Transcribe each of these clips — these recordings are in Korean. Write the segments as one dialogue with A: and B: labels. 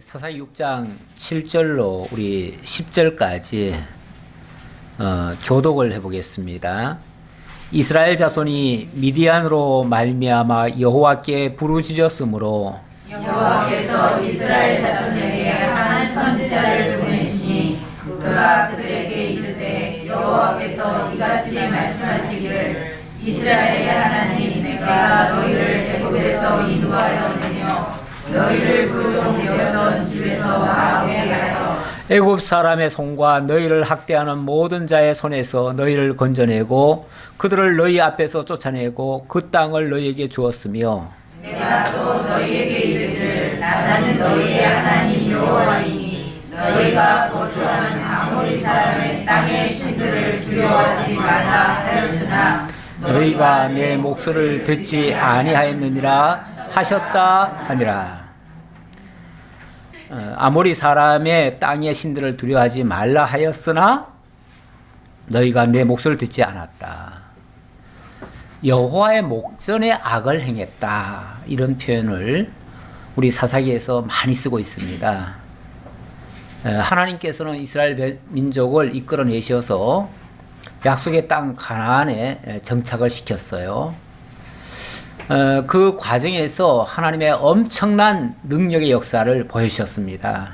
A: 사사기 6장 7절로 우리 10절까지 교독을 해보겠습니다. 이스라엘 자손이 미디안으로 말미암아 여호와께 부르짖었으므로
B: 여호와께서 이스라엘 자손에게 한 선지자를 보내시니 그가 그들에게 이르되 여호와께서 이같이 말씀하시기를 이스라엘의 하나님 내가 너희를 애굽에서 인도하여 내며 너희를 그 종 되었던 집에서 나오게 하여
A: 애굽 사람의 손과 너희를 학대하는 모든 자의 손에서 너희를 건져내고 그들을 너희 앞에서 쫓아내고 그 땅을 너희에게 주었으며
B: 내가 또 너희에게 이르기를 나는 너희의 하나님 여호와이니 너희가 거주하는 아모리 사람의 땅의 신들을 두려워하지 말라 하였으나
A: 너희가 내 목소리를 듣지 아니하였느니라 하셨다 하니라. 아모리 사람의 땅의 신들을 두려워하지 말라 하였으나 너희가 내 목소리를 듣지 않았다. 여호와의 목전에 악을 행했다. 이런 표현을 우리 사사기에서 많이 쓰고 있습니다. 하나님께서는 이스라엘 민족을 이끌어내셔서 약속의 땅 가나안에 정착을 시켰어요. 그 과정에서 하나님의 엄청난 능력의 역사를 보여주셨습니다.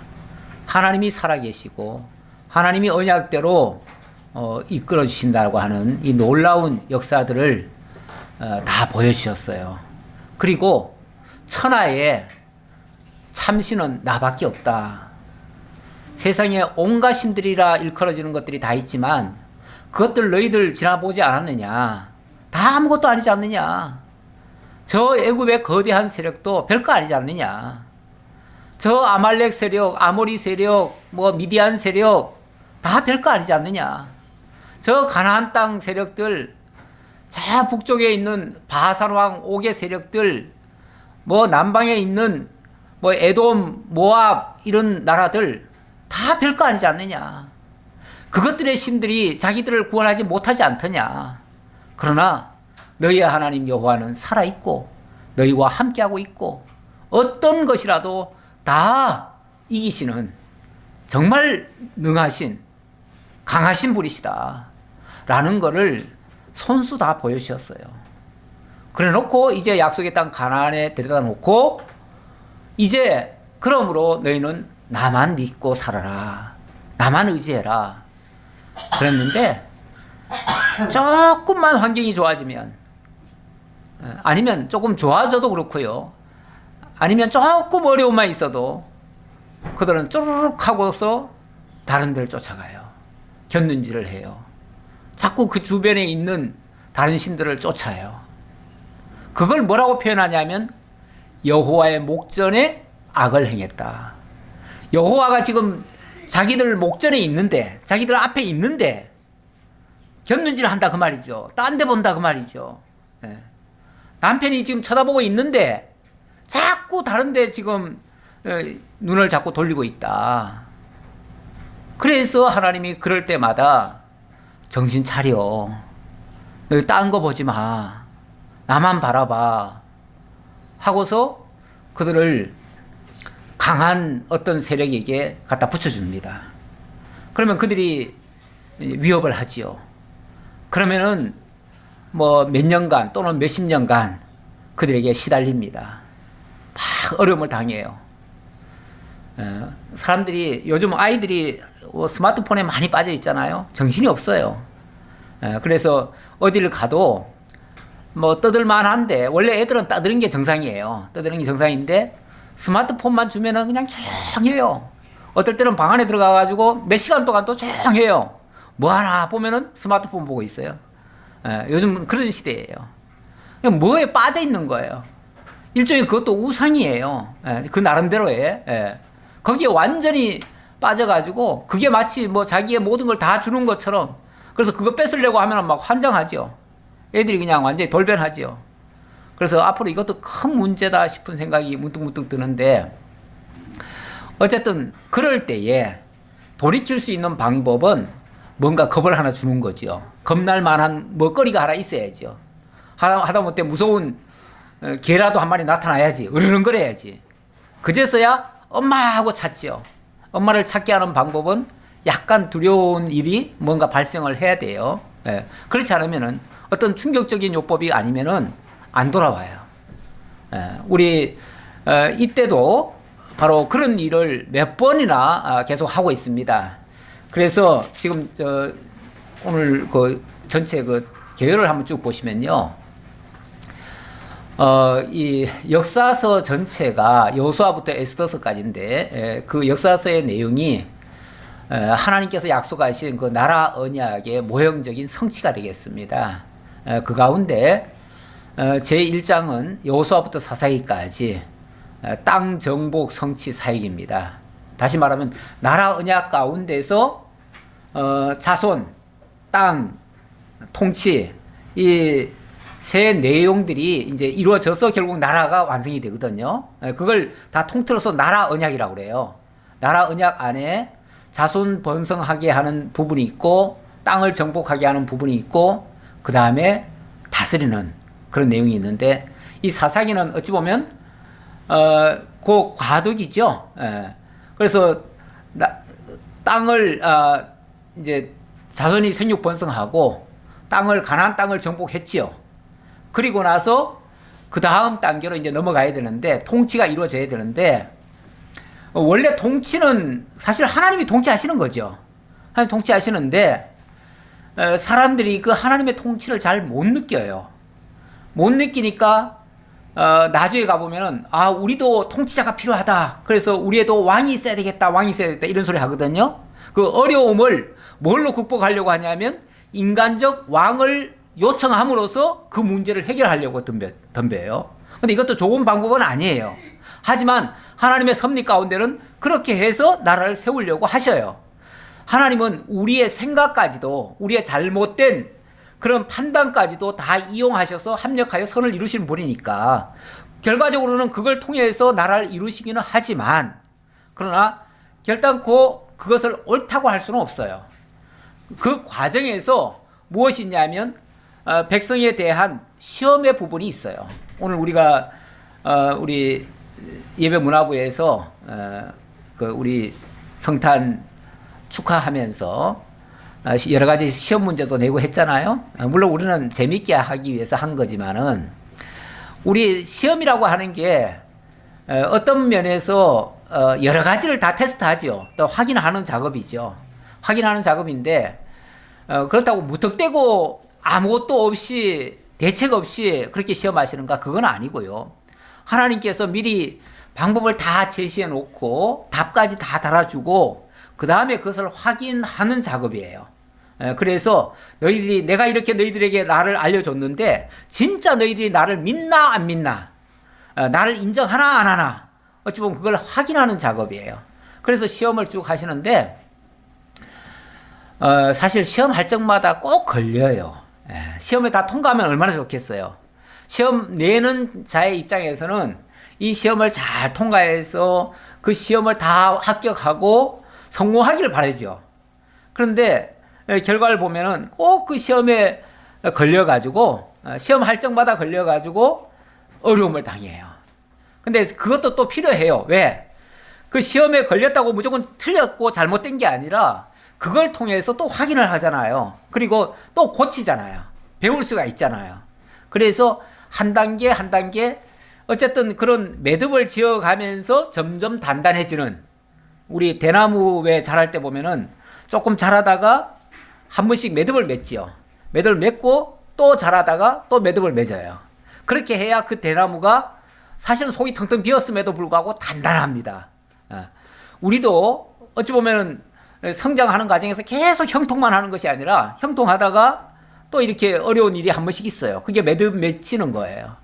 A: 하나님이 살아계시고 하나님이 언약대로 이끌어 주신다고 하는 이 놀라운 역사들을 다 보여주셨어요. 그리고 천하에 참신은 나밖에 없다. 세상에 온갖 신들이라 일컬어지는 것들이 다 있지만 그것들 너희들 지나보지 않았느냐? 다 아무것도 아니지 않느냐? 저 애굽의 거대한 세력도 별거 아니지 않느냐? 저 아말렉 세력, 아모리 세력, 미디안 세력 다 별거 아니지 않느냐? 저 가나안 땅 세력들, 저 북쪽에 있는 바산 왕 옥의 세력들, 남방에 있는 에돔, 모압 이런 나라들 다 별거 아니지 않느냐? 그것들의 신들이 자기들을 구원하지 못하지 않더냐? 그러나 너희의 하나님 여호와는 살아있고 너희와 함께하고 있고 어떤 것이라도 다 이기시는 정말 능하신 강하신 분이시다 라는 것을 손수 다 보여주셨어요. 그래 놓고 이제 약속의 땅 가나안에 데려다 놓고 이제 그러므로 너희는 나만 믿고 살아라. 나만 의지해라. 그랬는데 조금만 환경이 좋아지면 아니면 조금 좋아져도 그렇고요. 아니면 조금 어려움만 있어도 그들은 쪼르륵 하고서 다른 데를 쫓아가요. 곁눈질을 해요. 자꾸 그 주변에 있는 다른 신들을 쫓아요. 그걸 뭐라고 표현하냐면 여호와의 목전에 악을 행했다. 여호와가 지금 자기들 목전에 있는데 자기들 앞에 있는데 곁눈질을 한다 그 말이죠. 딴 데 본다 그 말이죠. 남편이 지금 쳐다보고 있는데 자꾸 다른 데 지금 눈을 자꾸 돌리고 있다. 그래서 하나님이 그럴 때마다 정신 차려. 너 딴 거 보지 마. 나만 바라봐. 하고서 그들을 강한 어떤 세력에게 갖다 붙여줍니다. 그러면 그들이 위협을 하지요. 그러면은 몇 년간 또는 몇십 년간 그들에게 시달립니다. 막 어려움을 당해요. 사람들이 요즘 아이들이 스마트폰에 많이 빠져 있잖아요. 정신이 없어요. 그래서 어디를 가도 떠들만한데 원래 애들은 떠드는 게 정상이에요. 떠드는 게 정상인데 스마트폰만 주면은 그냥 조용해요. 어떨 때는 방 안에 들어가가지고 몇 시간 동안 또 조용해요. 뭐 하나 보면은 스마트폰 보고 있어요. 요즘 그런 시대예요. 그냥 뭐에 빠져 있는 거예요. 일종의 그것도 우상이에요. 그 나름대로의. 거기에 완전히 빠져가지고 그게 마치 자기의 모든 걸 다 주는 것처럼 그래서 그거 뺏으려고 하면 막 환장하죠. 애들이 그냥 완전히 돌변하죠. 그래서 앞으로 이것도 큰 문제다 싶은 생각이 문득문득 드는데 어쨌든 그럴 때에 돌이킬 수 있는 방법은 뭔가 겁을 하나 주는 거죠. 겁날 만한 먹거리가 하나 있어야죠. 하다못해 무서운 개라도 한 마리 나타나야지. 으르렁거려야지. 그제서야 엄마하고 찾지요. 엄마를 찾게 하는 방법은 약간 두려운 일이 뭔가 발생을 해야 돼요. 예. 그렇지 않으면은 어떤 충격적인 요법이 아니면은 안 돌아와요. 예. 우리 이때도 바로 그런 일을 몇 번이나 계속 하고 있습니다. 그래서 지금 오늘 그 전체 그 계열을 한번 쭉 보시면요. 이 역사서 전체가 여호수아부터 에스더서까지인데 그 역사서의 내용이 하나님께서 약속하신 그 나라 언약의 모형적인 성취가 되겠습니다. 그 가운데 제1장은 여호수아부터 사사기까지 땅 정복 성취 사역입니다. 다시 말하면 나라 언약 가운데서 자손, 땅, 통치 이 세 내용들이 이제 이루어져서 결국 나라가 완성이 되거든요. 그걸 다 통틀어서 나라 언약이라고 그래요. 나라 언약 안에 자손 번성하게 하는 부분이 있고 땅을 정복하게 하는 부분이 있고 그 다음에 다스리는 그런 내용이 있는데 이 사사기는 어찌 보면 그 과도기죠. 그래서 땅을 이제 자손이 생육 번성하고 가나안 땅을 정복했지요. 그리고 나서 그 다음 단계로 이제 넘어가야 되는데 통치가 이루어져야 되는데 원래 통치는 사실 하나님이 통치하시는 거죠. 하나님 통치하시는데 사람들이 그 하나님의 통치를 잘 못 느껴요. 못 느끼니까 나중에 가보면은 우리도 통치자가 필요하다. 그래서 우리에도 왕이 있어야 되겠다. 왕이 있어야 되겠다. 이런 소리 하거든요. 그 어려움을 뭘로 극복하려고 하냐면 인간적 왕을 요청함으로써 그 문제를 해결하려고 덤벼요. 근데 이것도 좋은 방법은 아니에요. 하지만 하나님의 섭리 가운데는 그렇게 해서 나라를 세우려고 하셔요. 하나님은 우리의 생각까지도 우리의 잘못된 그런 판단까지도 다 이용하셔서 합력하여 선을 이루시는 분이니까 결과적으로는 그걸 통해서 나라를 이루시기는 하지만 그러나 결단코 그것을 옳다고 할 수는 없어요. 그 과정에서 무엇이 있냐면 백성에 대한 시험의 부분이 있어요. 오늘 우리가 우리 예배 문화부에서 그 우리 성탄 축하하면서 여러 가지 시험 문제도 내고 했잖아요. 물론 우리는 재밌게 하기 위해서 한 거지만은 우리 시험이라고 하는 게 어떤 면에서 여러 가지를 다 테스트하죠. 또 확인하는 작업이죠. 확인하는 작업인데 그렇다고 무턱대고 아무것도 없이 대책 없이 그렇게 시험하시는가? 그건 아니고요. 하나님께서 미리 방법을 다 제시해 놓고 답까지 다 달아주고 그 다음에 그것을 확인하는 작업이에요. 그래서 너희들이 내가 이렇게 너희들에게 나를 알려줬는데 진짜 너희들이 나를 믿나 안 믿나? 나를 인정하나 안 하나? 어찌 보면 그걸 확인하는 작업이에요. 그래서 시험을 쭉 하시는데 사실 시험할 적마다 꼭 걸려요. 시험에 다 통과하면 얼마나 좋겠어요. 시험 내는 자의 입장에서는 이 시험을 잘 통과해서 그 시험을 다 합격하고 성공하기를 바라죠. 그런데 결과를 보면은 꼭 그 시험에 걸려가지고 시험할 적마다 걸려가지고 어려움을 당해요. 근데 그것도 또 필요해요. 왜? 그 시험에 걸렸다고 무조건 틀렸고 잘못된 게 아니라 그걸 통해서 또 확인을 하잖아요. 그리고 또 고치잖아요. 배울 수가 있잖아요. 그래서 한 단계 한 단계 어쨌든 그런 매듭을 지어가면서 점점 단단해지는 우리 대나무에 자랄 때 보면은 조금 자라다가 한 번씩 매듭을 맺지요. 매듭을 맺고 또 자라다가 또 매듭을 맺어요. 그렇게 해야 그 대나무가 사실은 속이 텅텅 비었음에도 불구하고 단단합니다. 우리도 어찌 보면은 성장하는 과정에서 계속 형통만 하는 것이 아니라 형통하다가 또 이렇게 어려운 일이 한 번씩 있어요. 그게 매듭 맺히는 거예요.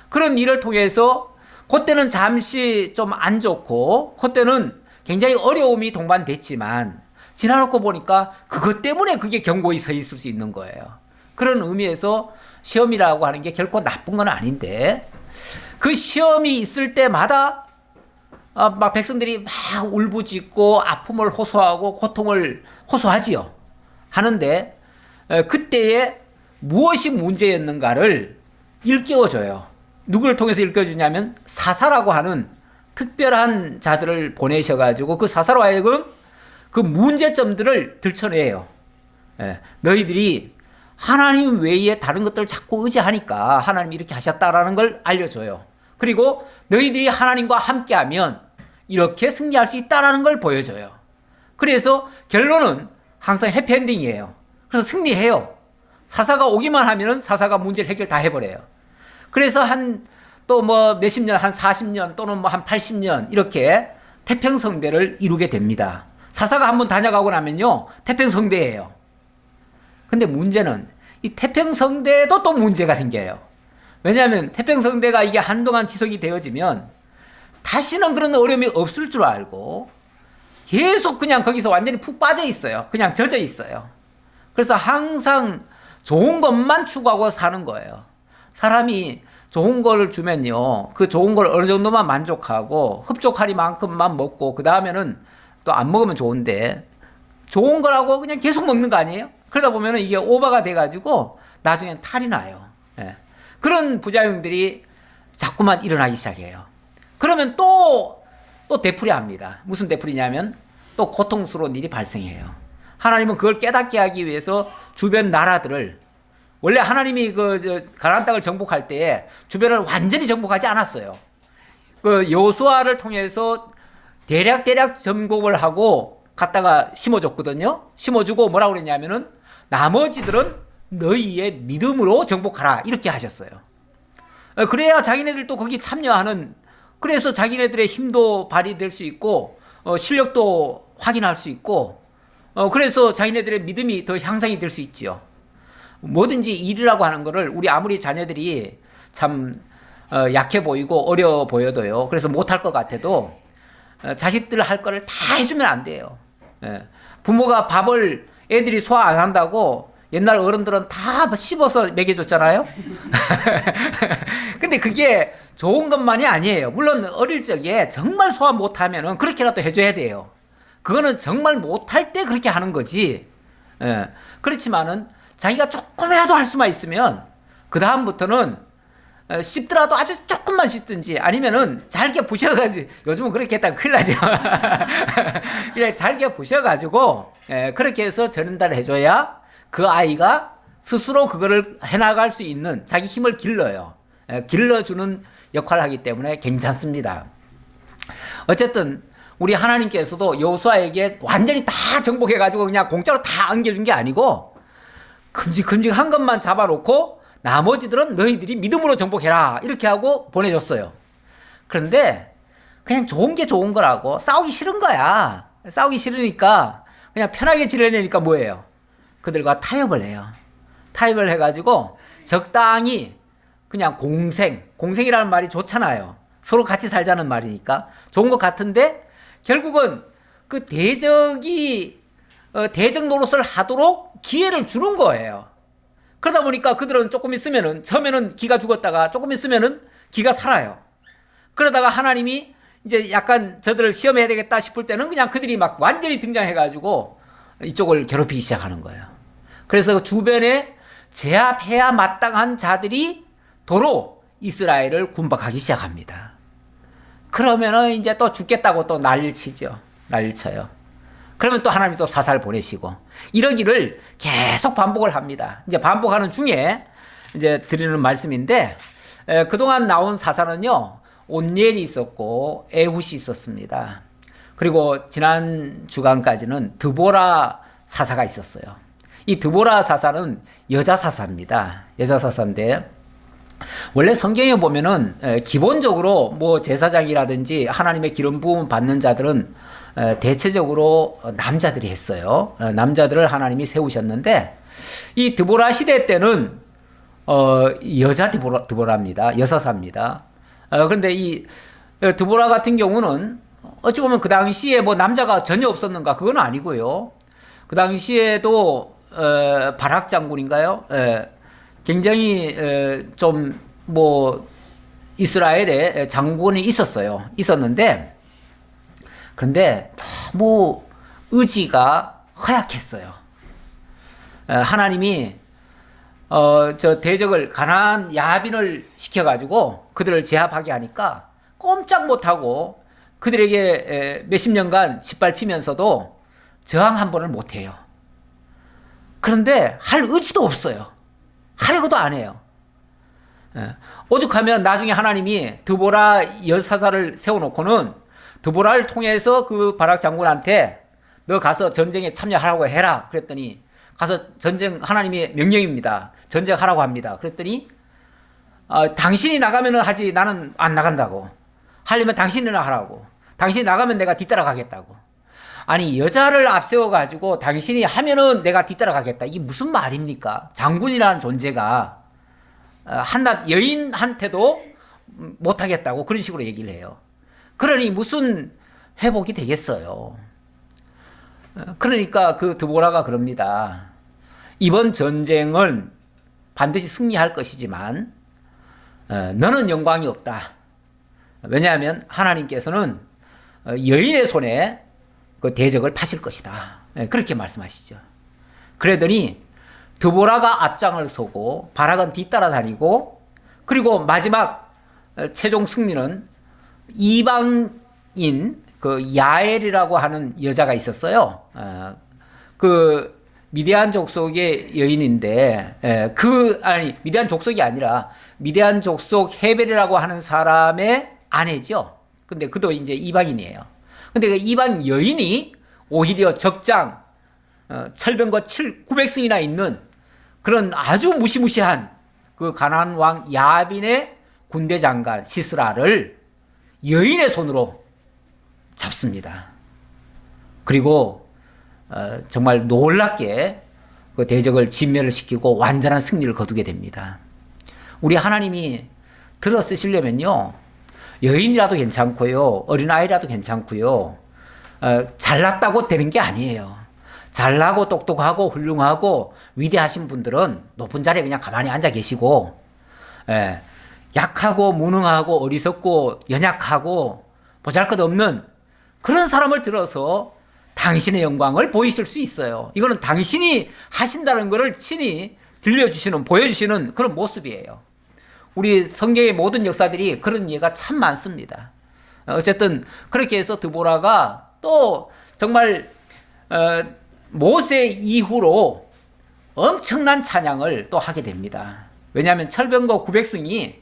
A: 그런 일을 통해서 그때는 잠시 좀 안 좋고 그때는 굉장히 어려움이 동반됐지만 지나놓고 보니까 그것 때문에 그게 견고히 서 있을 수 있는 거예요. 그런 의미에서 시험이라고 하는 게 결코 나쁜 건 아닌데 그 시험이 있을 때마다 막 백성들이 막 울부짖고 아픔을 호소하고 고통을 호소하지요. 하는데 그때에 무엇이 문제였는가를 일깨워줘요. 누구를 통해서 일깨워주냐면 사사라고 하는 특별한 자들을 보내셔가지고 그 사사로 하여금 그 문제점들을 들춰내요. 예, 너희들이 하나님 외에 다른 것들을 자꾸 의지하니까 하나님이 이렇게 하셨다라는 걸 알려줘요. 그리고 너희들이 하나님과 함께하면 이렇게 승리할 수 있다라는 걸 보여줘요. 그래서 결론은 항상 해피엔딩이에요. 그래서 승리해요. 사사가 오기만 하면은 사사가 문제를 해결 다 해버려요. 그래서 또 뭐 몇십 년, 한 40년 또는 뭐 한 80년 이렇게 태평성대를 이루게 됩니다. 사사가 한번 다녀가고 나면요, 태평성대예요. 근데 문제는 이 태평성대에도 또 문제가 생겨요. 왜냐하면 태평성대가 이게 한동안 지속이 되어지면 다시는 그런 어려움이 없을 줄 알고 계속 그냥 거기서 완전히 푹 빠져 있어요. 그냥 젖어 있어요. 그래서 항상 좋은 것만 추구하고 사는 거예요. 사람이 좋은 걸 주면요, 그 좋은 걸 어느 정도만 만족하고 흡족하리만큼만 먹고 그 다음에는 또 안 먹으면 좋은데 좋은 거라고 그냥 계속 먹는 거 아니에요? 그러다 보면 이게 오버가 돼가지고 나중엔 탈이 나요. 예. 그런 부작용들이 자꾸만 일어나기 시작해요. 그러면 또 되풀이합니다. 무슨 되풀이냐면 또 고통스러운 일이 발생해요. 하나님은 그걸 깨닫게 하기 위해서 주변 나라들을, 원래 하나님이 가나안 땅을 정복할 때에 주변을 완전히 정복하지 않았어요. 그 여호수아를 통해서 대략 정복을 하고 갖다가 심어줬거든요. 심어주고 뭐라고 그랬냐면은 나머지들은 너희의 믿음으로 정복하라 이렇게 하셨어요. 그래야 자기네들도 거기 참여하는, 그래서 자기네들의 힘도 발휘될 수 있고 실력도 확인할 수 있고 그래서 자기네들의 믿음이 더 향상이 될 수 있지요. 뭐든지 일이라고 하는 거를 우리 아무리 자녀들이 참 약해 보이고 어려워 보여도요, 그래서 못할 것 같아도 자식들 할 거를 다 해주면 안 돼요. 예. 부모가 밥을 애들이 소화 안 한다고 옛날 어른들은 다 씹어서 먹여줬잖아요. 근데 그게 좋은 것만이 아니에요. 물론 어릴 적에 정말 소화 못하면은 그렇게라도 해줘야 돼요. 그거는 정말 못할 때 그렇게 하는 거지. 예. 그렇지만은 자기가 조금이라도 할 수만 있으면 그 다음부터는 씹더라도 아주 조금만 씹든지 아니면은 잘게 부셔가지고, 요즘은 그렇게 했다가 큰일 나죠. 그냥 잘게 부셔가지고 그렇게 해서 전달을 해줘야 그 아이가 스스로 그거를 해나갈 수 있는 자기 힘을 길러요. 길러주는 역할을 하기 때문에 괜찮습니다. 어쨌든 우리 하나님께서도 여호수아에게 완전히 다 정복해가지고 그냥 공짜로 다 안겨준 게 아니고 큼직큼직한 것만 잡아놓고 나머지들은 너희들이 믿음으로 정복해라 이렇게 하고 보내줬어요. 그런데 그냥 좋은 게 좋은 거라고 싸우기 싫은 거야. 싸우기 싫으니까 그냥 편하게 지내려니까 뭐예요? 그들과 타협을 해요. 타협을 해가지고 적당히 그냥 공생이라는 말이 좋잖아요. 서로 같이 살자는 말이니까 좋은 것 같은데 결국은 그 대적이 대적 노릇을 하도록 기회를 주는 거예요. 그러다 보니까 그들은 조금 있으면은, 처음에는 기가 죽었다가 조금 있으면은 기가 살아요. 그러다가 하나님이 이제 약간 저들을 시험해야 되겠다 싶을 때는 그냥 그들이 막 완전히 등장해가지고 이쪽을 괴롭히기 시작하는 거예요. 그래서 주변에 제압해야 마땅한 자들이 도로 이스라엘을 군박하기 시작합니다. 그러면은 이제 또 죽겠다고 또 난리를 치죠. 난리를 쳐요. 그러면 또 하나님이 또 사사를 보내시고 이러기를 계속 반복을 합니다. 이제 반복하는 중에 이제 드리는 말씀인데 그동안 나온 사사는요, 온니엘이 있었고 에훗이 있었습니다. 그리고 지난 주간까지는 드보라 사사가 있었어요. 이 드보라 사사는 여자 사사입니다. 여자 사사인데 원래 성경에 보면은 기본적으로 뭐 제사장이라든지 하나님의 기름 부음 받는 자들은 대체적으로 남자들이 했어요. 남자들을 하나님이 세우셨는데 이 드보라 시대 때는 여자 드보라입니다. 여사사입니다. 그런데 이 드보라 같은 경우는 어찌 보면 그 당시에 뭐 남자가 전혀 없었는가, 그건 아니고요. 그 당시에도 바락 장군인가요? 굉장히 좀 뭐 이스라엘에 장군이 있었는데 그런데 너무 의지가 허약했어요. 하나님이 저 대적을 가나안 야빈을 시켜가지고 그들을 제압하게 하니까 꼼짝 못하고 그들에게 몇십 년간 짓밟히면서도 저항 한 번을 못 해요. 그런데 할 의지도 없어요. 하려고도 안 해요. 오죽하면 나중에 하나님이 드보라 여사사를 세워놓고는 드보라를 통해서 그 바락 장군한테 너 가서 전쟁에 참여하라고 해라 그랬더니 가서 전쟁 하나님의 명령입니다. 전쟁하라고 합니다. 그랬더니 당신이 나가면 하지 나는 안 나간다고. 하려면 당신이나 하라고. 당신이 나가면 내가 뒤따라가겠다고. 아니 여자를 앞세워가지고 당신이 하면은 내가 뒤따라가겠다. 이게 무슨 말입니까? 장군이라는 존재가 한낱 여인한테도 못하겠다고 그런 식으로 얘기를 해요. 그러니 무슨 회복이 되겠어요. 그러니까 그 드보라가 그럽니다. 이번 전쟁은 반드시 승리할 것이지만 너는 영광이 없다. 왜냐하면 하나님께서는 여인의 손에 그 대적을 파실 것이다. 그렇게 말씀하시죠. 그러더니 드보라가 앞장을 서고 바락은 뒤따라다니고 그리고 마지막 최종 승리는 이방인 그 야엘이라고 하는 여자가 있었어요. 그 미디안 족속의 여인인데 미디안 족속이 아니라 미디안 족속 헤벨이라고 하는 사람의 아내죠. 근데 그도 이제 이방인이에요. 근데 그 이방 여인이 오히려 적장 철병거 900승이나 있는 그런 아주 무시무시한 그 가나안 왕 야빈의 군대 장관 시스라를 여인의 손으로 잡습니다. 그리고 정말 놀랍게 그 대적을 진멸을 시키고 완전한 승리를 거두게 됩니다. 우리 하나님이 들어 쓰시려면요, 여인이라도 괜찮고요, 어린아이라도 괜찮고요, 잘났다고 되는 게 아니에요. 잘나고 똑똑하고 훌륭하고 위대하신 분들은 높은 자리에 그냥 가만히 앉아 계시고, 약하고 무능하고 어리석고 연약하고 보잘것없는 그런 사람을 들어서 당신의 영광을 보이실 수 있어요. 이거는 당신이 하신다는 것을 친히 들려주시는, 보여주시는 그런 모습이에요. 우리 성경의 모든 역사들이 그런 예가 참 많습니다. 어쨌든 그렇게 해서 드보라가 또 정말 모세 이후로 엄청난 찬양을 또 하게 됩니다. 왜냐하면 철병거 900승이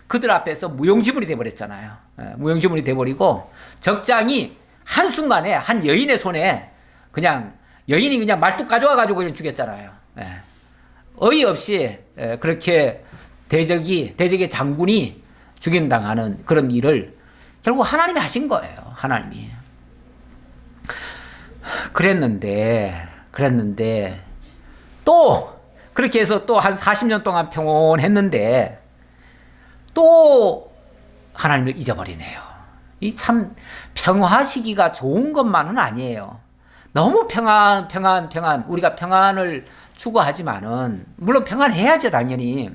A: 그들 앞에서 무용지물이 돼버렸잖아요. 무용지물이 돼버리고 적장이 한순간에 한 여인의 손에 그냥 여인이 그냥 말뚝 가져와가지고 그냥 죽였잖아요. 어이없이 그렇게 대적의 장군이 죽임당하는 그런 일을 결국 하나님이 하신 거예요. 하나님이. 그랬는데 또 그렇게 해서 또 한 40년 동안 평온했는데 또 하나님을 잊어버리네요. 이 참 평화 시기가 좋은 것만은 아니에요. 너무 평안 우리가 평안을 추구하지만은 물론 평안해야죠, 당연히.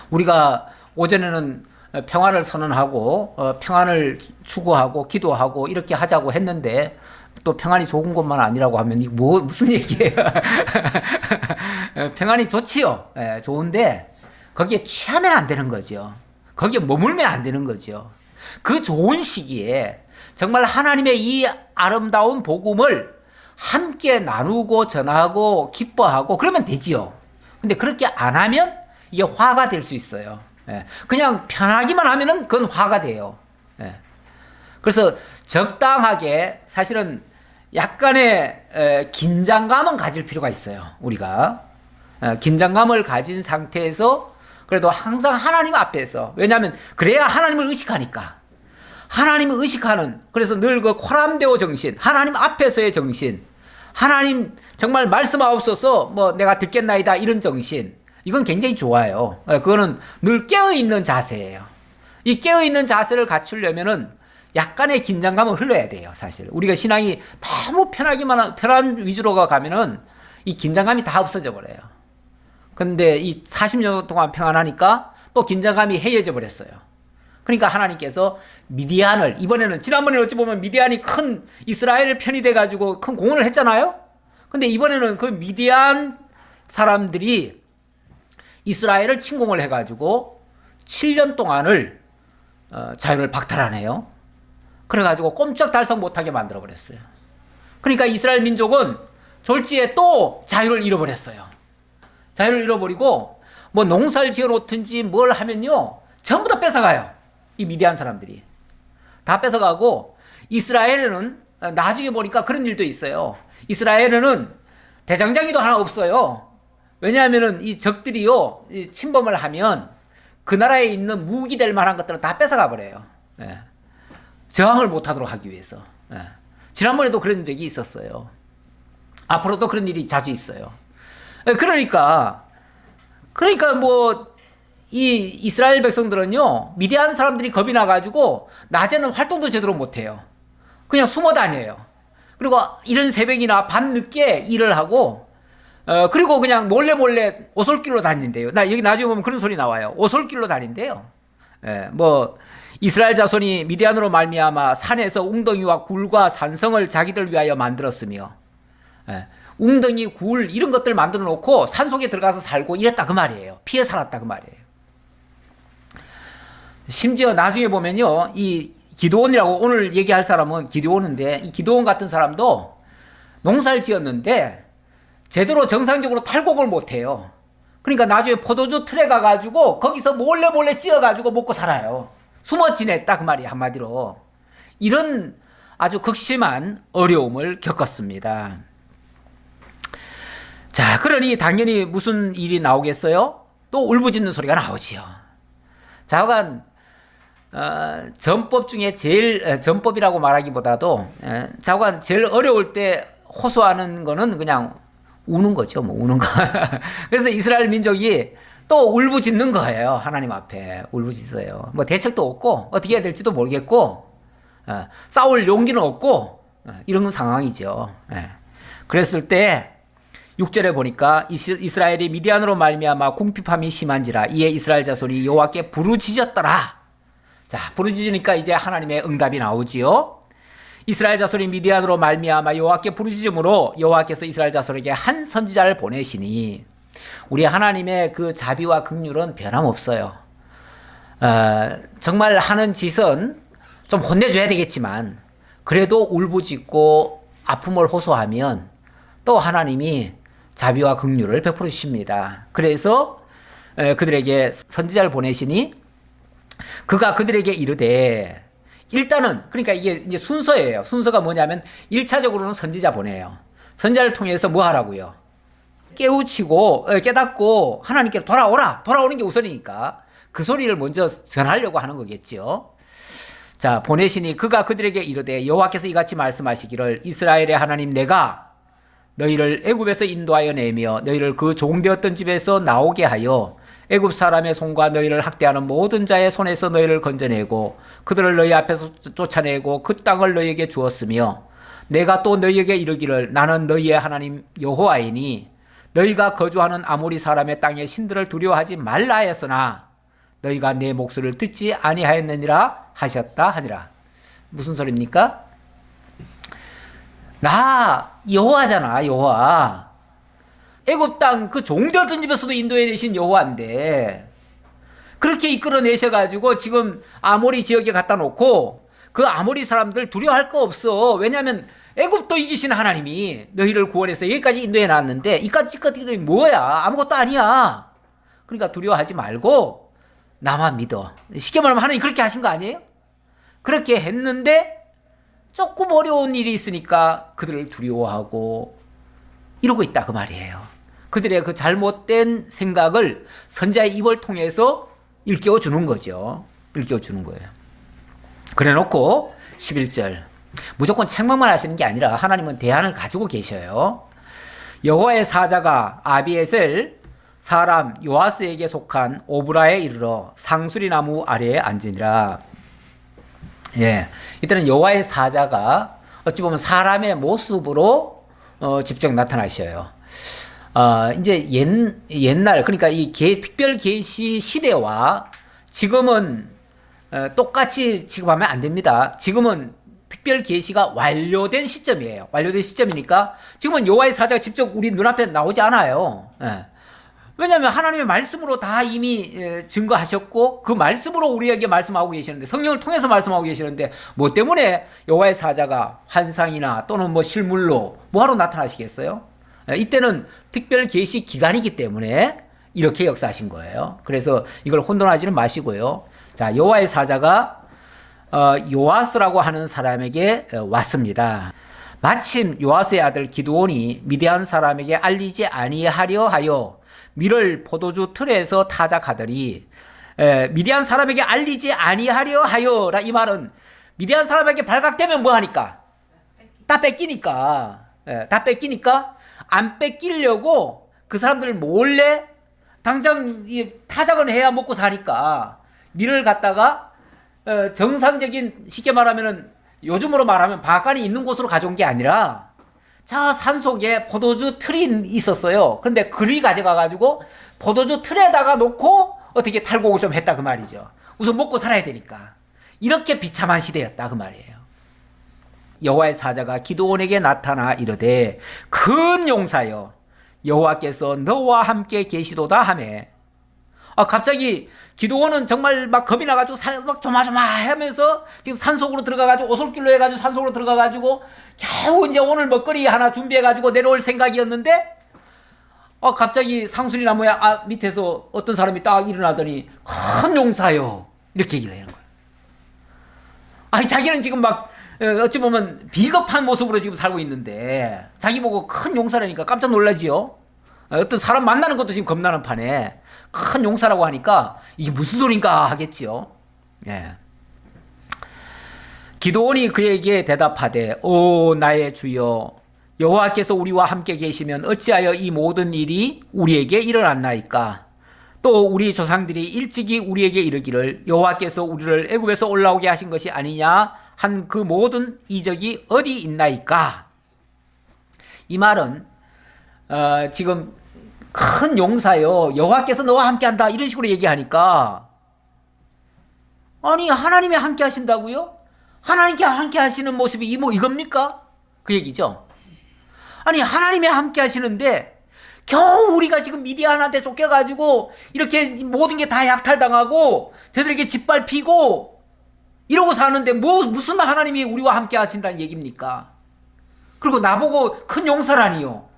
A: 우리가 오전에는 평안을 선언하고 평안을 추구하고 기도하고 이렇게 하자고 했는데 또 평안이 좋은 것만 아니라고 하면 이게 무슨 얘기예요? 평안이 좋지요. 좋은데 거기에 취하면 안 되는 거죠. 거기에 머물면 안 되는 거죠. 그 좋은 시기에 정말 하나님의 이 아름다운 복음을 함께 나누고 전하고 기뻐하고 그러면 되지요. 근데 그렇게 안 하면 이게 화가 될 수 있어요. 그냥 편하기만 하면은 그건 화가 돼요. 그래서 적당하게 사실은 약간의 긴장감은 가질 필요가 있어요. 우리가 긴장감을 가진 상태에서 그래도 항상 하나님 앞에서, 왜냐하면 그래야 하나님을 의식하니까. 하나님을 의식하는, 그래서 늘 그 코람데오 정신, 하나님 앞에서의 정신, 하나님 정말 말씀하옵소서 뭐 내가 듣겠나이다 이런 정신, 이건 굉장히 좋아요. 그거는 늘 깨어있는 자세예요. 이 깨어있는 자세를 갖추려면은 약간의 긴장감을 흘러야 돼요. 사실 우리가 신앙이 너무 편한 위주로가 가면은 이 긴장감이 다 없어져 버려요. 근데 이 40년 동안 평안하니까 또 긴장감이 해이해져 버렸어요. 그러니까 하나님께서 미디안을, 이번에는, 지난번에 어찌 보면 미디안이 큰 이스라엘의 편이 돼가지고 큰 공헌을 했잖아요. 근데 이번에는 그 미디안 사람들이 이스라엘을 침공을 해가지고 7년 동안을 자유를 박탈하네요. 그래가지고 꼼짝달싹 못하게 만들어버렸어요. 그러니까 이스라엘 민족은 졸지에 또 자유를 잃어버렸어요. 자유를 잃어버리고 뭐 농사를 지어놓든지 뭘 하면요 전부 다 뺏어가요. 이 미디안 사람들이 다 뺏어가고, 이스라엘에는 나중에 보니까 그런 일도 있어요. 이스라엘에는 대장장이도 하나 없어요. 왜냐하면은 이 적들이요 이 침범을 하면 그 나라에 있는 무기될 만한 것들은 다 뺏어가 버려요. 예. 저항을 못하도록 하기 위해서. 예. 지난번에도 그런 적이 있었어요. 앞으로도 그런 일이 자주 있어요. 예, 그러니까 뭐 이 이스라엘 백성들은요 미디안 사람들이 겁이 나가지고 낮에는 활동도 제대로 못해요. 그냥 숨어 다녀요. 그리고 이런 새벽이나 밤 늦게 일을 하고, 그리고 그냥 몰래 오솔길로 다닌대요. 여기 나중에 보면 그런 소리 나와요. 오솔길로 다닌대요. 예, 뭐 이스라엘 자손이 미디안으로 말미암아 산에서 웅덩이와 굴과 산성을 자기들 위하여 만들었으며, 예, 웅덩이, 굴 이런 것들 만들어 놓고 산속에 들어가서 살고 이랬다 그 말이에요. 피해 살았다 그 말이에요. 심지어 나중에 보면요 이 기드온이라고 오늘 얘기할 사람은 기드온인데, 이 기드온 같은 사람도 농사를 지었는데 제대로 정상적으로 탈곡을 못해요. 그러니까 나중에 포도주 틀에 가가지고 거기서 몰래 찧어가지고 먹고 살아요. 숨어 지냈다 그 말이에요. 한마디로 이런 아주 극심한 어려움을 겪었습니다. 자, 그러니 당연히 무슨 일이 나오겠어요? 또 울부짖는 소리가 나오지요. 자오간 전법 중에 제일, 전법이라고 말하기보다도 자오간 제일 어려울 때 호소하는 거는 그냥 우는 거죠. 뭐 우는 거. 그래서 이스라엘 민족이 또 울부짖는 거예요. 하나님 앞에 울부짖어요. 뭐 대책도 없고 어떻게 해야 될지도 모르겠고, 싸울 용기는 없고, 이런 상황이죠. 그랬을 때 6절에 보니까 이스라엘이 미디안으로 말미암아 궁핍함이 심한지라 이에 이스라엘 자손이 여호와께 부르짖었더라. 자, 부르짖으니까 이제 하나님의 응답이 나오지요. 이스라엘 자손이 미디안으로 말미암아 여호와께 부르짖음으로 여호와께서 이스라엘 자손에게 한 선지자를 보내시니, 우리 하나님의 그 자비와 긍휼은 변함없어요. 정말 하는 짓은 좀 혼내줘야 되겠지만 그래도 울부짖고 아픔을 호소하면 또 하나님이 자비와 긍휼을 베풀어 주십니다. 그래서 그들에게 선지자를 보내시니 그가 그들에게 이르되, 일단은 그러니까 이게 이제 순서예요. 순서가 뭐냐면 1차적으로는 선지자 보내요. 선지자를 통해서 뭐 하라고요? 깨우치고 깨닫고 하나님께 돌아오는 게 우선이니까 그 소리를 먼저 전하려고 하는 거겠죠. 자, 보내시니 그가 그들에게 이르되 여호와께서 이같이 말씀하시기를 이스라엘의 하나님 내가 너희를 애굽에서 인도하여 내며 너희를 그 종되었던 집에서 나오게 하여 애굽 사람의 손과 너희를 학대하는 모든 자의 손에서 너희를 건져내고 그들을 너희 앞에서 쫓아내고 그 땅을 너희에게 주었으며 내가 또 너희에게 이르기를 나는 너희의 하나님 여호와이니 너희가 거주하는 아모리 사람의 땅의 신들을 두려워하지 말라 했으나 너희가 내 목소리를 듣지 아니하였느니라 하셨다 하니라. 무슨 소리입니까? 나 여호와잖아. 여호와. 애굽 땅 그 종되었던 집에서도 인도해 내신 여호와인데 그렇게 이끌어내셔가지고 지금 아모리 지역에 갖다 놓고 그 아모리 사람들 두려워할 거 없어. 왜냐하면 애굽도 이기신 하나님이 너희를 구원해서 여기까지 인도해 놨는데 이까지 것들이 뭐야? 아무것도 아니야. 그러니까 두려워하지 말고 나만 믿어. 쉽게 말하면 하나님 그렇게 하신 거 아니에요? 그렇게 했는데 조금 어려운 일이 있으니까 그들을 두려워하고 이러고 있다 그 말이에요. 그들의 그 잘못된 생각을 선지자의 입을 통해서 일깨워 주는 거죠. 일깨워 주는 거예요. 그래 놓고 11절 무조건 책망만 하시는 게 아니라 하나님은 대안을 가지고 계셔요. 여호와의 사자가 아비에셀 사람 요아스에게 속한 오브라에 이르러 상수리 나무 아래에 앉으니라. 예, 이때는 여호와의 사자가 어찌 보면 사람의 모습으로 직접 나타나셔요. 이제 옛날 그러니까 이 특별 계시 시대와 지금은 똑같이 취급하면 안 됩니다. 지금은 특별 계시가 완료된 시점이에요. 완료된 시점이니까 지금은 여호와의 사자가 직접 우리 눈앞에 나오지 않아요. 예. 왜냐하면 하나님의 말씀으로 다 이미 증거하셨고 그 말씀으로 우리에게 말씀하고 계시는데, 성령을 통해서 말씀하고 계시는데 뭐 때문에 여호와의 사자가 환상이나 또는 뭐 실물로 뭐하러 나타나시겠어요? 이때는 특별 계시 기간이기 때문에 이렇게 역사하신 거예요. 그래서 이걸 혼돈하지는 마시고요. 자, 여호와의 사자가 요아스라고 하는 사람에게 왔습니다. 마침 요아스의 아들 기드온이 미디안 사람에게 알리지 아니하려 하여 밀을 포도주 틀에서 타작하더니, 미디안 사람에게 알리지 아니하려 하여라, 이 말은 미디안 사람에게 발각되면 뭐하니까? 다 뺏기니까. 다 뺏기니까 안 뺏기려고 그 사람들 몰래 당장 타작은 해야 먹고 사니까 밀을 갖다가 정상적인, 쉽게 말하면은 요즘으로 말하면 바깥에 있는 곳으로 가져온 게 아니라 저 산속에 포도주 틀이 있었어요. 그런데 그리 가져가가지고 포도주 틀에다가 놓고 어떻게 탈곡을 좀 했다 그 말이죠. 우선 먹고 살아야 되니까. 이렇게 비참한 시대였다 그 말이에요. 여호와의 사자가 기드온에게 나타나 이르되 큰 용사여 여호와께서 너와 함께 계시도다 하매, 갑자기 기드온은 정말 막 겁이 나가지고 막 조마조마하면서 지금 산속으로 들어가가지고 오솔길로 해가지고 산속으로 들어가가지고 겨우 이제 오늘 먹거리 하나 준비해가지고 내려올 생각이었는데, 갑자기 상수리 나무에 밑에서 어떤 사람이 딱 일어나더니 큰 용사요 이렇게 얘기를 하는 거예요. 아니 자기는 지금 막 어찌 보면 비겁한 모습으로 지금 살고 있는데 자기 보고 큰 용사라니까 깜짝 놀라지요. 어떤 사람 만나는 것도 지금 겁나는 판에 큰 용사라고 하니까 이게 무슨 소린가 하겠지요. 예. 기드온이 그에게 대답하되 오 나의 주여 여호와께서 우리와 함께 계시면 어찌하여 이 모든 일이 우리에게 일어났나이까. 또 우리 조상들이 일찍이 우리에게 이르기를 여호와께서 우리를 애굽에서 올라오게 하신 것이 아니냐 한 그 모든 이적이 어디 있나이까. 이 말은 지금 큰 용사요 여호와께서 너와 함께한다 이런 식으로 얘기하니까, 아니 하나님이 함께 하신다고요? 하나님께 함께 하시는 모습이 이겁니까? 그 얘기죠. 아니 하나님이 함께 하시는데 겨우 우리가 지금 미디안한테 쫓겨가지고 이렇게 모든 게 다 약탈당하고 저들에게 짓밟히고 이러고 사는데 무슨 하나님이 우리와 함께 하신다는 얘기입니까? 그리고 나보고 큰 용사라니요.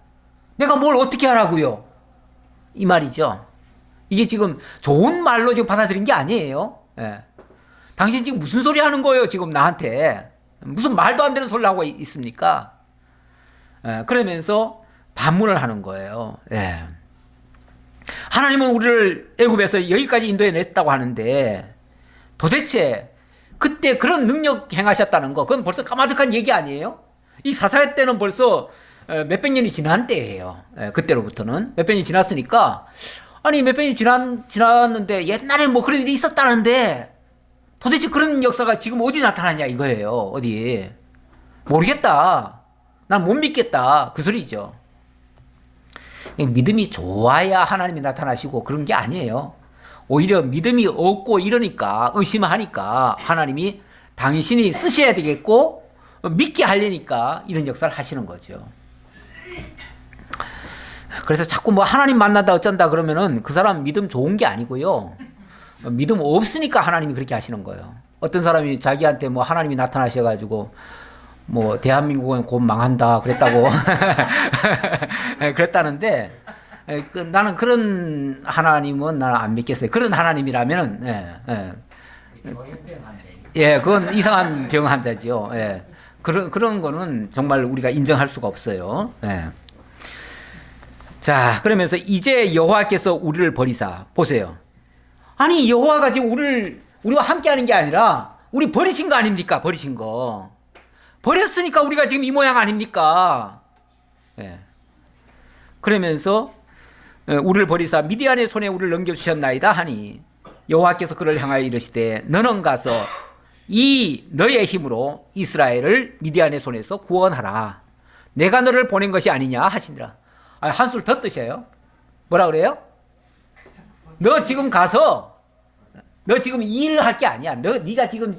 A: 내가 뭘 어떻게 하라고요? 이 말이죠. 이게 지금 좋은 말로 지금 받아들인 게 아니에요. 예. 당신 지금 무슨 소리 하는 거예요? 지금 나한테. 무슨 말도 안 되는 소리를 하고 있습니까? 예. 그러면서 반문을 하는 거예요. 예. 하나님은 우리를 애굽에서 여기까지 인도해 냈다고 하는데 도대체 그때 그런 능력 행하셨다는 거, 그건 벌써 까마득한 얘기 아니에요? 이 사사회 때는 벌써 몇백 년이 지난 때예요. 그때로부터는 몇백 년이 지났으니까, 아니 몇백 년이 지났는데 옛날에 뭐 그런 일이 있었다는데 도대체 그런 역사가 지금 어디 나타나냐 이거예요. 어디 모르겠다, 난 못 믿겠다 그 소리죠. 믿음이 좋아야 하나님이 나타나시고 그런 게 아니에요. 오히려 믿음이 없고 이러니까, 의심하니까 하나님이 당신이 쓰셔야 되겠고 믿게 하려니까 이런 역사를 하시는 거죠. 그래서 자꾸 뭐 하나님 만난다 어쩐다 그러면은 그 사람 믿음 좋은 게 아니고요. 믿음 없으니까 하나님이 그렇게 하시는 거예요. 어떤 사람이 자기한테 뭐 하나님이 나타나셔가지고 뭐 대한민국은 곧 망한다 그랬다고 그랬다는데, 나는 그런 하나님은 나는 안 믿겠어요. 그런 하나님이라면은 그건 이상한 병 환자지요. 예. 그런 거는 정말 우리가 인정할 수가 없어요. 예. 자, 그러면서 이제 여호와께서 우리를 버리사, 보세요. 아니 여호와가 지금 우리와 함께하는 게 아니라 우리 버리신 거 아닙니까? 버리신 거. 버렸으니까 우리가 지금 이 모양 아닙니까? 예. 그러면서 우리를 버리사 미디안의 손에 우리를 넘겨주셨나이다 하니 여호와께서 그를 향하여 이르시되 너는 가서 이 너의 힘으로 이스라엘을 미디안의 손에서 구원하라. 내가 너를 보낸 것이 아니냐 하시니라. 한술 더 뜨셔요. 뭐라 그래요? 너 지금 가서 너 지금 일을 할 게 아니야. 네가 지금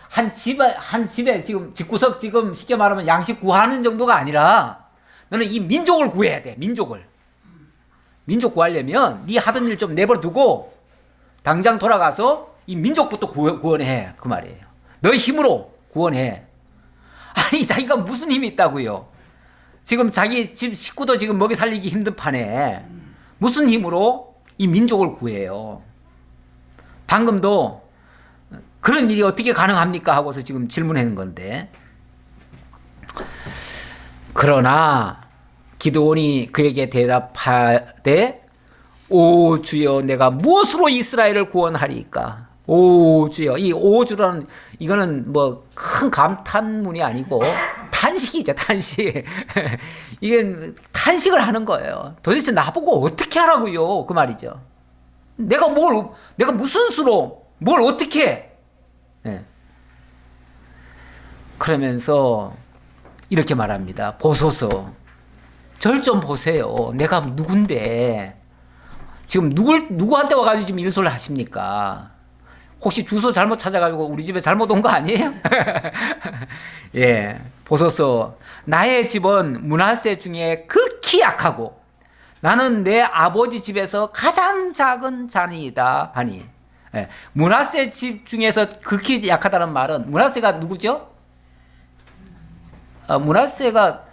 A: 한 집에 지금 집구석 지금 쉽게 말하면 양식 구하는 정도가 아니라 너는 이 민족을 구해야 돼. 민족을. 민족 구하려면 네 하던 일 좀 내버려 두고 당장 돌아가서 이 민족부터 구원해. 그 말이에요. 너의 힘으로 구원해. 아니 자기가 무슨 힘이 있다고요. 지금 자기 집 식구도 지금 먹여 살리기 힘든 판에 무슨 힘으로 이 민족을 구해요. 방금도 그런 일이 어떻게 가능합니까 하고서 지금 질문하는 건데, 그러나 기드온이 그에게 대답하되 오 주여 내가 무엇으로 이스라엘을 구원하리까. 오 주여. 이 오 주라는 이거는 뭐 큰 감탄문이 아니고 탄식이죠. 탄식. 이게 탄식을 하는 거예요. 도대체 나보고 어떻게 하라고요. 그 말이죠. 내가 무슨 수로 뭘 어떻게 해. 네. 그러면서 이렇게 말합니다. 보소서. 절 좀 보세요. 내가 누군데 지금 누구한테 와가지고 지금 이런 소리를 하십니까? 혹시 주소 잘못 찾아가지고 우리 집에 잘못 온 거 아니에요? 예, 보소서. 나의 집은 므낫세 중에 극히 약하고 나는 내 아버지 집에서 가장 작은 자니이다 하니. 예, 므낫세 집 중에서 극히 약하다는 말은 므낫세가 누구죠? 므낫세가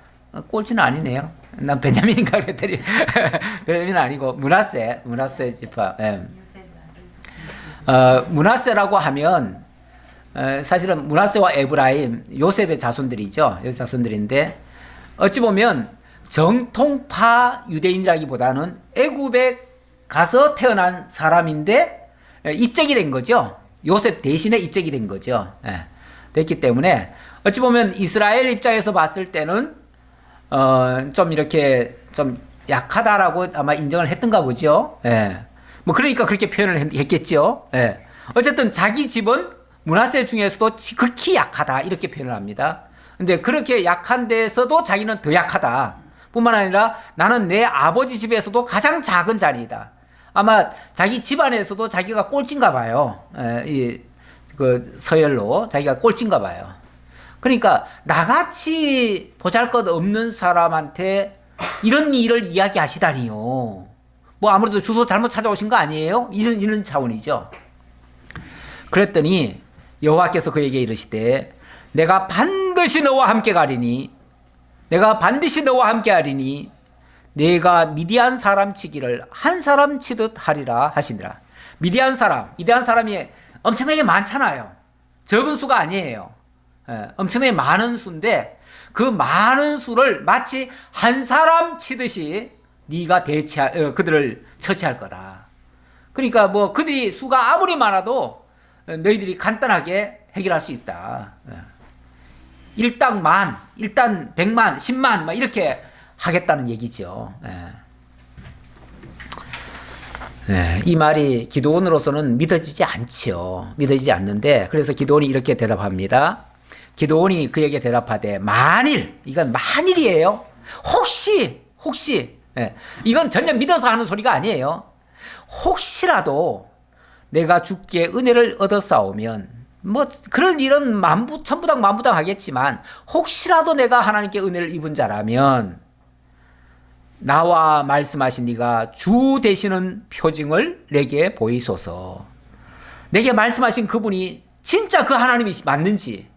A: 꼴찌는 아니네요. 난 베냐민인가 그랬더니 베냐민은 아니고 므낫세 지파. 예. 므낫세라고 하면 사실은 므낫세와 에브라임 요셉의 자손들이죠. 요셉 자손들인데 어찌 보면 정통파 유대인이라기보다는 애굽에 가서 태어난 사람인데 입적이 된 거죠. 요셉 대신에 입적이 된 거죠. 예. 됐기 때문에 어찌 보면 이스라엘 입장에서 봤을 때는 좀 이렇게 좀 약하다라고 아마 인정을 했던가 보죠. 예. 뭐 그러니까 그렇게 표현을 했겠죠. 예. 어쨌든 자기 집은 므낫세 중에서도 극히 약하다 이렇게 표현을 합니다. 근데 그렇게 약한 데서도 자기는 더 약하다. 뿐만 아니라 나는 내 아버지 집에서도 가장 작은 자리이다. 아마 자기 집안에서도 자기가 꼴찌인가 봐요. 예. 그 서열로 자기가 꼴찌인가 봐요. 그러니까 나같이 보잘것없는 사람한테 이런 일을 이야기하시다니요. 뭐 아무래도 주소 잘못 찾아오신 거 아니에요? 이런 차원이죠. 그랬더니 여호와께서 그에게 이르시되 내가 반드시 너와 함께 가리니 내가 반드시 너와 함께 하리니 내가 미디안 사람 치기를 한 사람 치듯 하리라 하시니라. 미디안 사람이 엄청나게 많잖아요. 적은 수가 아니에요. 엄청나게 많은 수인데 그 많은 수를 마치 한 사람 치듯이 네가 그들을 처치할 거다. 그러니까 뭐 그들이 수가 아무리 많아도 너희들이 간단하게 해결할 수 있다. 일당 만, 일단 100만, 10만 막 이렇게 하겠다는 얘기죠. 이 말이 기드온으로서는 믿어지지 않죠. 믿어지지 않는데 그래서 기드온이 이렇게 대답합니다. 기드온이 그에게 대답하되 만일, 이건 만일이에요. 혹시 이건 전혀 믿어서 하는 소리가 아니에요. 혹시라도 내가 주께 은혜를 얻어싸우면 뭐 그럴 일은 천부당 만부당 하겠지만 혹시라도 내가 하나님께 은혜를 입은 자라면 나와 말씀하신 네가 주 되시는 표징을 내게 보이소서. 내게 말씀하신 그분이 진짜 그 하나님이 맞는지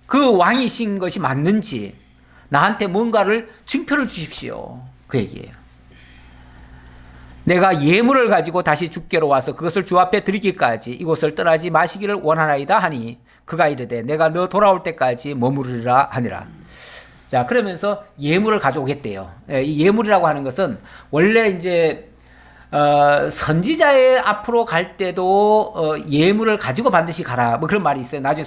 A: 그 왕이신 것이 맞는지 나한테 뭔가를 증표를 주십시오. 그 얘기예요. 내가 예물을 가지고 다시 주께로 와서 그것을 주 앞에 드리기까지 이곳을 떠나지 마시기를 원하나이다 하니 그가 이르되 내가 너 돌아올 때까지 머무르리라 하니라. 자, 그러면서 예물을 가져오겠대요. 이 예물이라고 하는 것은 원래 이제 선지자의 앞으로 갈 때도 예물을 가지고 반드시 가라. 뭐 그런 말이 있어요. 나중에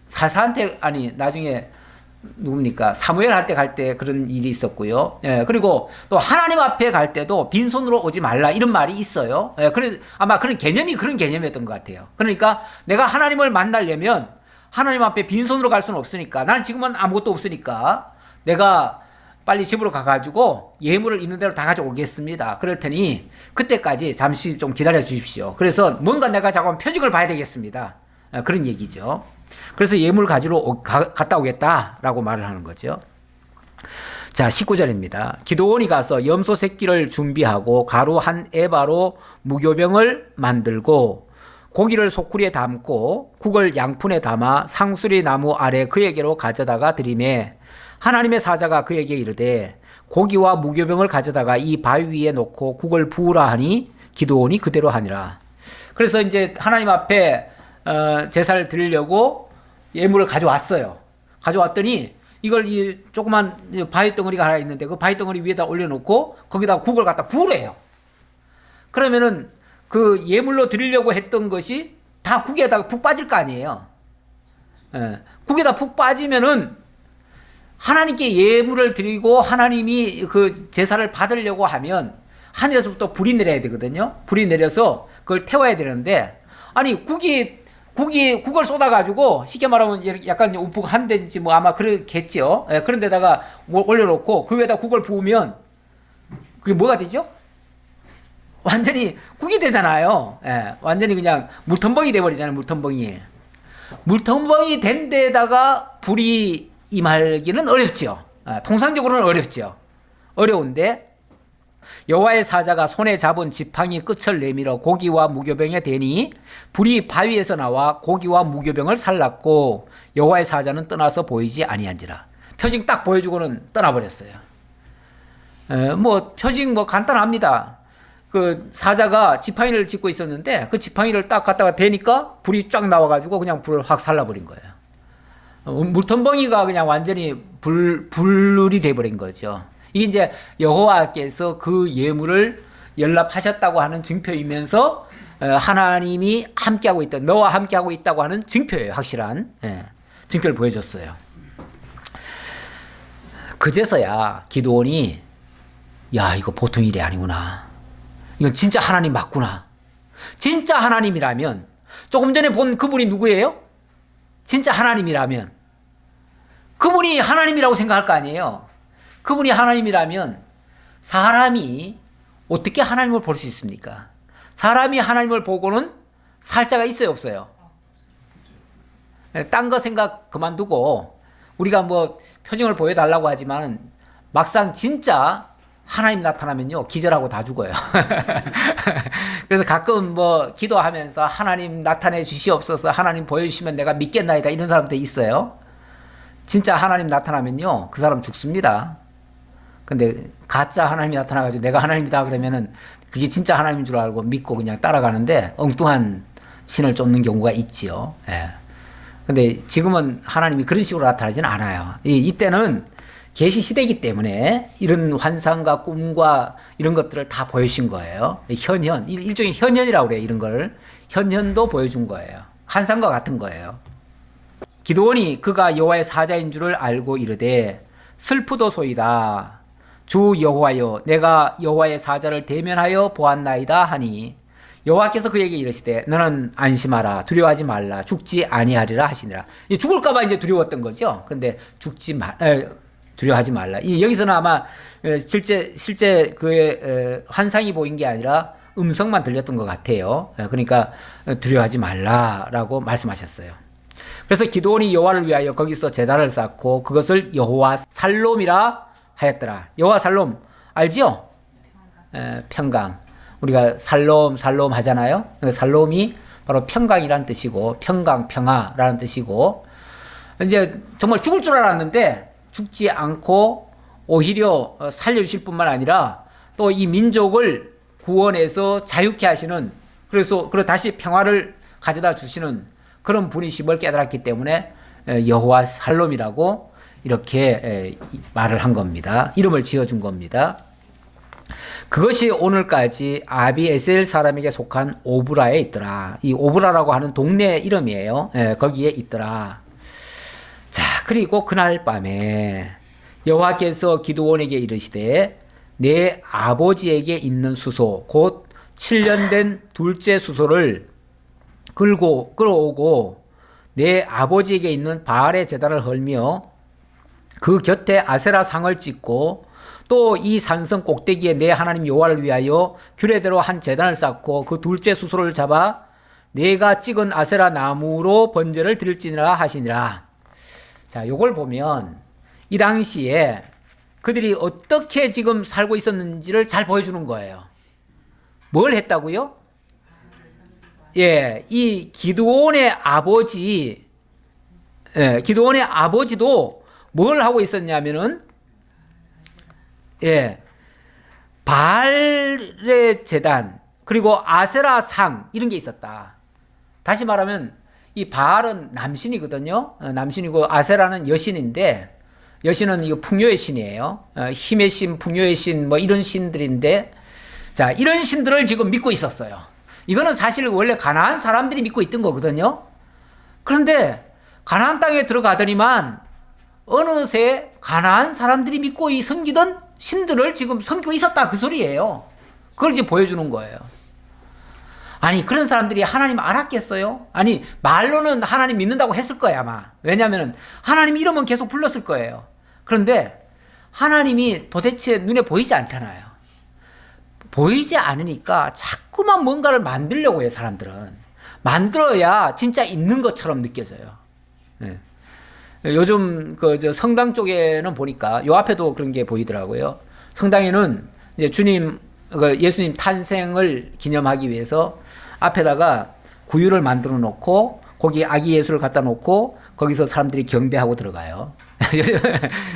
A: 사사한테 나중에 누굽니까? 사무엘 할 때 갈 때 그런 일이 있었고요. 그리고 또 하나님 앞에 갈 때도 빈손으로 오지 말라 이런 말이 있어요. 아마 그런 개념이었던 것 같아요. 그러니까 내가 하나님을 만나려면 하나님 앞에 빈손으로 갈 수는 없으니까 난 지금은 아무것도 없으니까 내가 빨리 집으로 가가지고 예물을 있는 대로 다 가져오겠습니다. 그럴 테니 그때까지 잠시 좀 기다려 주십시오. 그래서 뭔가 내가 자꾸 표징을 봐야 되겠습니다. 그런 얘기죠. 그래서 예물 가지러 갔다 오겠다라고 말을 하는 거죠. 자, 19절입니다. 기드온이 가서 염소 새끼를 준비하고 가루 한 에바로 무교병을 만들고 고기를 소쿠리에 담고 국을 양푼에 담아 상수리 나무 아래 그에게로 가져다가 드리매 하나님의 사자가 그에게 이르되 고기와 무교병을 가져다가 이 바위 위에 놓고 국을 부으라 하니 기드온이 그대로 하니라. 그래서 이제 하나님 앞에 제사를 드리려고 예물을 가져왔어요. 가져왔더니 이걸 이 조그만 바위 덩어리가 하나 있는데 그 바위 덩어리 위에다 올려놓고 거기다 국을 갖다 부으래요. 그러면은 그 예물로 드리려고 했던 것이 다 국에다가 푹 빠질 거 아니에요. 국에다 푹 빠지면은 하나님께 예물을 드리고 하나님이 그 제사를 받으려고 하면 하늘에서부터 불이 내려야 되거든요. 불이 내려서 그걸 태워야 되는데 아니 국을 쏟아가지고 쉽게 말하면 약간 움푹 한 데인지 뭐 아마 그렇겠죠. 그런 데다가 올려놓고 그 위에다 국을 부으면 그게 뭐가 되죠? 완전히 국이 되잖아요. 완전히 그냥 물텀벙이 돼버리잖아요. 물텀벙이. 물텀벙이 된 데다가 불이 임하기는 어렵죠. 통상적으로는 어렵죠. 어려운데 여호와의 사자가 손에 잡은 지팡이 끝을 내밀어 고기와 무교병에 대니 불이 바위에서 나와 고기와 무교병을 살랐고 여호와의 사자는 떠나서 보이지 아니한지라. 표징 딱 보여주고는 떠나버렸어요. 뭐 표징 뭐 간단합니다. 그 사자가 지팡이를 짚고 있었는데 그 지팡이를 딱 갖다가 대니까 불이 쫙 나와가지고 그냥 불을 확 살라버린 거예요. 물텀벙이가 그냥 완전히 불이 돼버린 거죠. 이게 이제 여호와께서 그 예물을 연락하셨다고 하는 증표이면서 하나님이 함께하고 있다, 너와 함께하고 있다고 하는 증표예요. 확실한 증표를 보여줬어요. 그제서야 기드온이 야 이거 보통 일이 아니구나. 이건 진짜 하나님 맞구나. 진짜 하나님이라면 조금 전에 본 그분이 누구예요? 진짜 하나님이라면 그분이 하나님이라고 생각할 거 아니에요. 그분이 하나님이라면 사람이 어떻게 하나님을 볼 수 있습니까? 사람이 하나님을 보고는 살 자가 있어요, 없어요? 딴 거 생각 그만두고 우리가 뭐 표징을 보여달라고 하지만 막상 진짜 하나님 나타나면요 기절하고 다 죽어요. 그래서 가끔 뭐 기도하면서 하나님 나타내 주시옵소서, 하나님 보여주시면 내가 믿겠나이다 이런 사람도 있어요. 진짜 하나님 나타나면요 그 사람 죽습니다. 근데 가짜 하나님이 나타나가지고 내가 하나님이다 그러면은 그게 진짜 하나님인 줄 알고 믿고 그냥 따라가는데 엉뚱한 신을 쫓는 경우가 있지요. 근데 지금은 하나님이 그런 식으로 나타나지는 않아요. 이때는 계시 시대이기 때문에 이런 환상과 꿈과 이런 것들을 다 보여주신 거예요. 현현, 일종의 현현이라고 그래요. 이런 걸 현현도 보여준 거예요. 환상과 같은 거예요. 기드온이 그가 여호와의 사자인 줄을 알고 이르되 슬프도소이다. 주 여호와여, 내가 여호와의 사자를 대면하여 보았나이다 하니 여호와께서 그에게 이르시되 너는 안심하라, 두려워하지 말라, 죽지 아니하리라 하시니라. 죽을까봐 이제 두려웠던 거죠. 그런데 두려워하지 말라. 여기서는 아마 실제 그의 환상이 보인 게 아니라 음성만 들렸던 것 같아요. 그러니까 두려워하지 말라라고 말씀하셨어요. 그래서 기드온이 여호와를 위하여 거기서 제단을 쌓고 그것을 여호와 살롬이라 하였더라. 여호와 살롬 알지요? 평강. 우리가 살롬 하잖아요. 살롬이 바로 평강이란 뜻이고 평강 평화라는 뜻이고 이제 정말 죽을 줄 알았는데 죽지 않고 오히려 살려주실 뿐만 아니라 또 이 민족을 구원해서 자유케 하시는, 그래서 다시 평화를 가져다 주시는 그런 분이심을 깨달았기 때문에 여호와 살롬이라고 이렇게 말을 한 겁니다. 이름을 지어준 겁니다. 그것이 오늘까지 아비에셀 사람에게 속한 오브라에 있더라. 이 오브라라고 하는 동네 이름이에요. 거기에 있더라. 자, 그리고 그날 밤에 여호와께서 기드온에게 이르시되 내 아버지에게 있는 수소 곧 7년 된 둘째 수소를 끌어오고 내 아버지에게 있는 바알의 제단을 헐며 그 곁에 아세라 상을 찍고 또 이 산성 꼭대기에 내 하나님 여호와를 위하여 규례대로 한 제단을 쌓고 그 둘째 수소를 잡아 내가 찍은 아세라 나무로 번제를 드릴지니라 하시니라. 자, 요걸 보면 이 당시에 그들이 어떻게 지금 살고 있었는지를 잘 보여주는 거예요. 뭘 했다고요? 예, 이 기드온의 아버지, 예, 기드온의 아버지도 뭘 하고 있었냐면은, 예, 바알의 제단, 그리고 아세라 상, 이런 게 있었다. 다시 말하면, 이 바알은 남신이거든요. 남신이고, 아세라는 여신인데, 여신은 이거 풍요의 신이에요. 힘의 신, 풍요의 신, 뭐 이런 신들인데, 자, 이런 신들을 지금 믿고 있었어요. 이거는 사실 원래 가나안 사람들이 믿고 있던 거거든요. 그런데 가나안 땅에 들어가더니만 어느새 가나안 사람들이 믿고 섬기던 신들을 지금 섬기고 있었다, 그 소리예요. 그걸 지금 보여주는 거예요. 아니, 그런 사람들이 하나님 알았겠어요? 아니, 말로는 하나님 믿는다고 했을 거예요, 아마. 왜냐하면 하나님 이름은 계속 불렀을 거예요. 그런데 하나님이 도대체 눈에 보이지 않잖아요. 보이지 않으니까 자꾸만 뭔가를 만들려고 해요, 사람들은. 만들어야 진짜 있는 것처럼 느껴져요. 네. 요즘 저 성당 쪽에는 보니까 요 앞에도 그런 게 보이더라고요. 성당에는 이제 예수님 탄생을 기념하기 위해서 앞에다가 구유를 만들어 놓고 거기 아기 예수를 갖다 놓고 거기서 사람들이 경배하고 들어가요.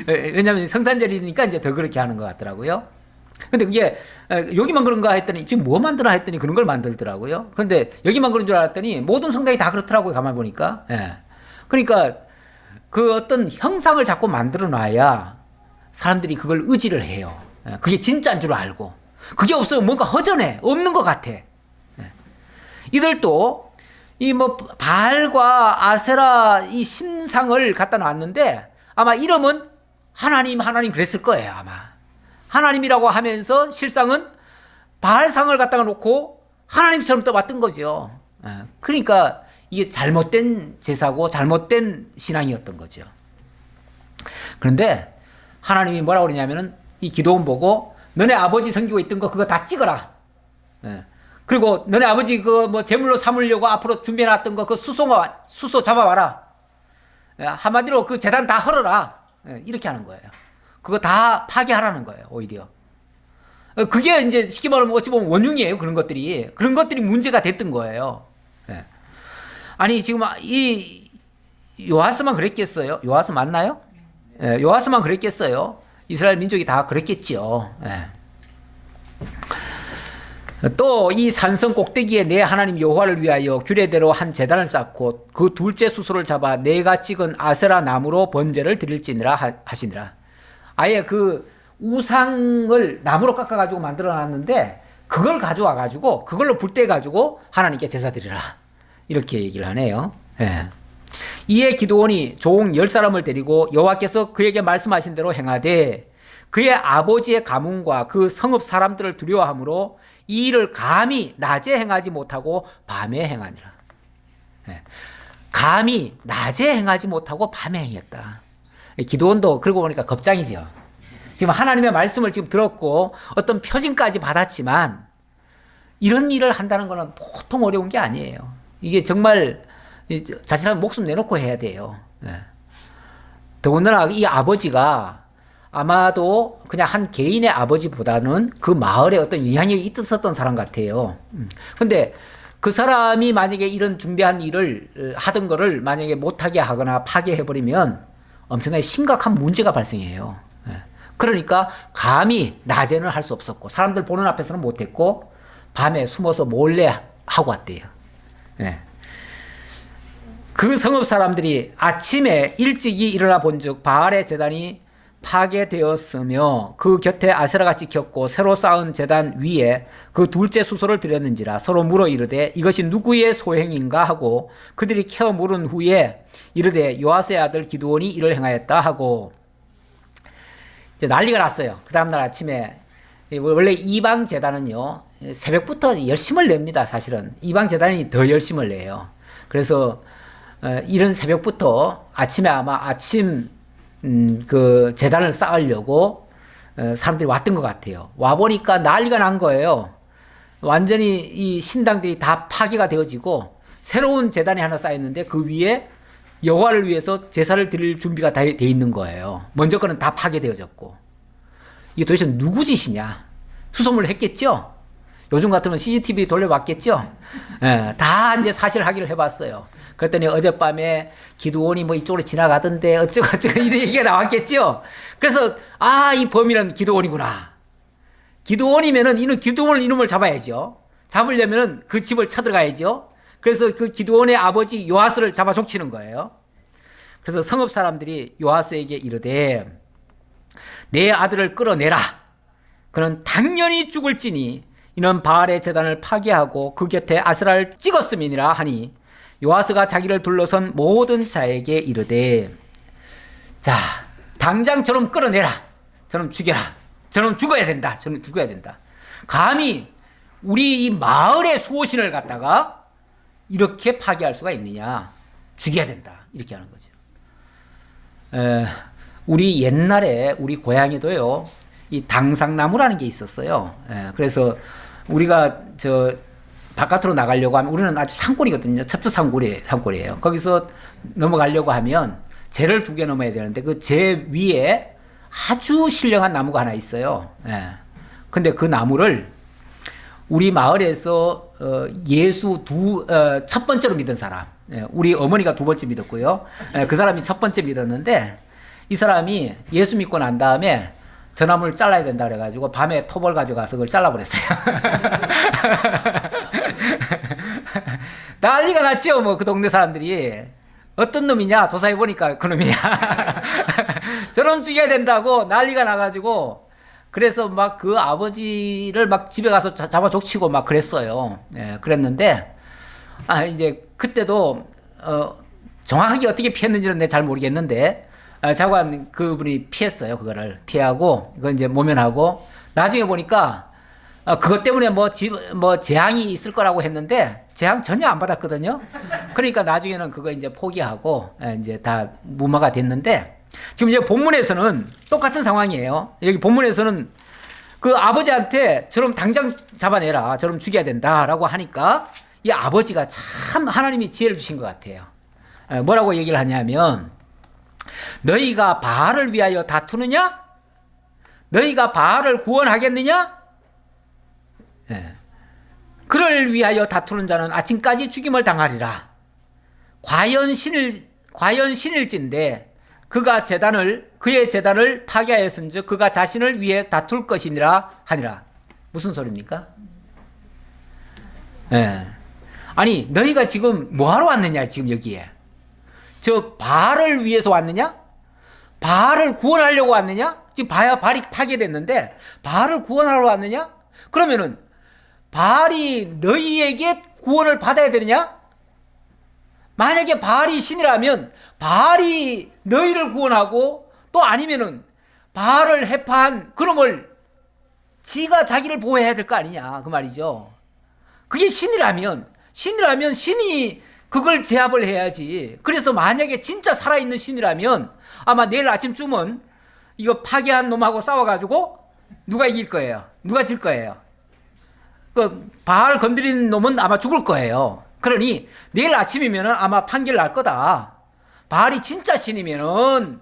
A: 왜냐하면 성탄절이니까 이제 더 그렇게 하는 것 같더라고요. 근데 그게 여기만 그런가 했더니 지금 뭐 만들어 했더니 그런 걸 만들더라고요. 근데 여기만 그런 줄 알았더니 모든 성당이 다 그렇더라고요, 가만 보니까. 예. 그러니까 그 어떤 형상을 자꾸 만들어 놔야 사람들이 그걸 의지를 해요. 예. 그게 진짜인 줄 알고. 그게 없으면 뭔가 허전해. 없는 것 같아. 예. 이들도 이 뭐 바알과 아세라 이 신상을 갖다 놨는데 아마 이름은 하나님 그랬을 거예요, 아마. 하나님이라고 하면서 실상은 바알상을 갖다가 놓고 하나님처럼 또 맞던 거죠. 그러니까 이게 잘못된 제사고 잘못된 신앙이었던 거죠. 그런데 하나님이 뭐라고 그러냐면은 이 기도원 보고 너네 아버지 섬기고 있던 거 그거 다 찍어라. 그리고 너네 아버지 그 뭐 제물로 삼으려고 앞으로 준비해놨던 거 그 수소 잡아와라. 한마디로 그 제단 다 헐어라. 이렇게 하는 거예요. 그거 다 파괴하라는 거예요, 오히려. 그게 이제 쉽게 말하면 어찌 보면 원흉이에요, 그런 것들이. 그런 것들이 문제가 됐던 거예요. 네. 아니, 지금 이 요아스만 그랬겠어요? 요아스 맞나요? 네, 요아스만 그랬겠어요? 이스라엘 민족이 다 그랬겠죠. 네. 또 이 산성 꼭대기에 내 하나님 여호와를 위하여 규례대로 한 제단을 쌓고 그 둘째 수소를 잡아 내가 찍은 아세라 나무로 번제를 드릴지니라 하시니라. 아예 그 우상을 나무로 깎아가지고 만들어 놨는데 그걸 가져와 가지고 그걸로 불 때 가지고 하나님께 제사 드리라, 이렇게 얘기를 하네요. 예. 이에 기드온이 종 10사람을 데리고 여호와께서 그에게 말씀하신 대로 행하되 그의 아버지의 가문과 그 성읍 사람들을 두려워하므로 이 일을 감히 낮에 행하지 못하고 밤에 행하니라. 예. 감히 낮에 행하지 못하고 밤에 행했다. 기드온도 그러고 보니까 겁장이죠. 지금 하나님의 말씀을 지금 들었고 어떤 표징까지 받았지만 이런 일을 한다는 것은 보통 어려운 게 아니에요. 이게 정말 자칫하면 목숨 내놓고 해야 돼요. 더군다나 이 아버지가 아마도 그냥 한 개인의 아버지보다는 그 마을에 어떤 영향이 있었던 사람 같아요. 근데 그 사람이 만약에 이런 중대한 일을 하던 거를 만약에 못하게 하거나 파괴해버리면 엄청나게 심각한 문제가 발생해요. 그러니까 감히 낮에는 할 수 없었고 사람들 보는 앞에서는 못했고 밤에 숨어서 몰래 하고 왔대요. 그 성읍 사람들이 아침에 일찍이 일어나 본즉 바알의 제단이 파괴되었으며 그 곁에 아세라가 찍혔고 새로 쌓은 제단 위에 그 둘째 수소를 드렸는지라 서로 물어 이르되 이것이 누구의 소행인가 하고 그들이 캐어 물은 후에 이르되 요아스의 아들 기드온이 이를 행하였다 하고 이제 난리가 났어요. 그 다음날 아침에 원래 이방 제단은요 새벽부터 열심을 냅니다. 사실은 이방 제단이 더 열심을 내요. 그래서 이런 새벽부터 아침에 아마 아침 그 제단을 쌓으려고 사람들이 왔던 것 같아요. 와 보니까 난리가 난 거예요. 완전히 이 신당들이 다 파괴가 되어지고 새로운 제단이 하나 쌓였는데 그 위에 여호와를 위해서 제사를 드릴 준비가 다 돼 있는 거예요. 먼저 거는 다 파괴되어졌고 이게 도대체 누구 짓이냐? 수소문을 했겠죠? 요즘 같으면 CCTV 돌려봤겠죠? 예, 다 이제 사실 확인을 해봤어요. 그랬더니 어젯밤에 기드온이 뭐 이쪽으로 지나가던데 어쩌고저쩌고 이런 얘기가 나왔겠죠? 그래서, 이 범인은 기드온이구나. 기드온이면은 이는 기드온을 이놈을 잡아야죠. 잡으려면은 그 집을 쳐들어가야죠. 그래서 그 기드온의 아버지 요아스를 잡아 족치는 거예요. 그래서 성읍 사람들이 요아스에게 이르되 내 아들을 끌어내라. 그는 당연히 죽을지니 이는 바알의 제단을 파괴하고 그 곁에 아스라를 찍었음이니라 하니 요아스가 자기를 둘러선 모든 자에게 이르되 자 당장 저놈 끌어내라. 저놈 죽여라. 저놈 죽어야 된다. 저놈 죽어야 된다. 감히 우리 이 마을의 수호신을 갖다가 이렇게 파괴할 수가 있느냐. 죽여야 된다. 이렇게 하는 거죠. 우리 옛날에 우리 고향에도요 이 당상나무라는 게 있었어요. 그래서 우리가 저 바깥으로 나가려고 하면 우리는 아주 산골이거든요. 첩첩 산골이에요. 거기서 넘어가려고 하면 재를 2개 넘어야 되는데 그 재 위에 아주 신령한 나무가 하나 있어요. 근데 그 나무를 우리 마을에서 예수 첫 번째로 믿은 사람, 우리 어머니가 2번째 믿었고요. 그 사람이 첫 번째 믿었는데 이 사람이 예수 믿고 난 다음에 저 나무를 잘라야 된다 그래가지고 밤에 톱을 가져가서 그걸 잘라버렸어요. 난리가 났죠. 뭐 그 동네 사람들이 어떤 놈이냐 조사해 보니까 그 놈이야. 저놈 죽여야 된다고 난리가 나가지고 그래서 막 그 아버지를 막 집에 가서 잡아 족치고 막 그랬어요. 그랬는데 이제 그때도 정확하게 어떻게 피했는지는 내가 잘 모르겠는데 자관 그분이 피했어요. 그거를 피하고 그건 이제 모면하고 나중에 보니까 그것 때문에 뭐 재앙이 있을 거라고 했는데 재앙 전혀 안 받았거든요. 그러니까 나중에는 그거 이제 포기하고 이제 다 무마가 됐는데 지금 이제 본문에서는 똑같은 상황이에요. 여기 본문에서는 그 아버지한테 저럼 당장 잡아내라. 저럼 죽여야 된다라고 하니까 이 아버지가 참 하나님이 지혜를 주신 것 같아요. 뭐라고 얘기를 하냐면 너희가 바알을 위하여 다투느냐? 너희가 바알을 구원하겠느냐? 그를 위하여 다투는 자는 아침까지 죽임을 당하리라. 과연 신일진데 그의 제단을 파괴하였은즉 그가 자신을 위해 다툴 것이니라 하니라. 무슨 소리입니까? 아니 너희가 지금 뭐하러 왔느냐 지금 여기에. 저 바알을 위해서 왔느냐? 바알을 구원하려고 왔느냐? 지금 바알이 파괴됐는데 바알을 구원하러 왔느냐? 그러면은 바알이 너희에게 구원을 받아야 되느냐? 만약에 바알이 신이라면 바알이 너희를 구원하고 또 아니면은 바알을 해파한 그놈을 지가 자기를 보호해야 될 거 아니냐 그 말이죠. 그게 신이라면 신이 그걸 제압을 해야지. 그래서 만약에 진짜 살아있는 신이라면 아마 내일 아침쯤은 이거 파괴한 놈하고 싸워가지고 누가 이길 거예요? 누가 질 거예요? 그 바알 건드린 놈은 아마 죽을 거예요. 그러니 내일 아침이면은 아마 판결 날 거다. 바알이 진짜 신이면은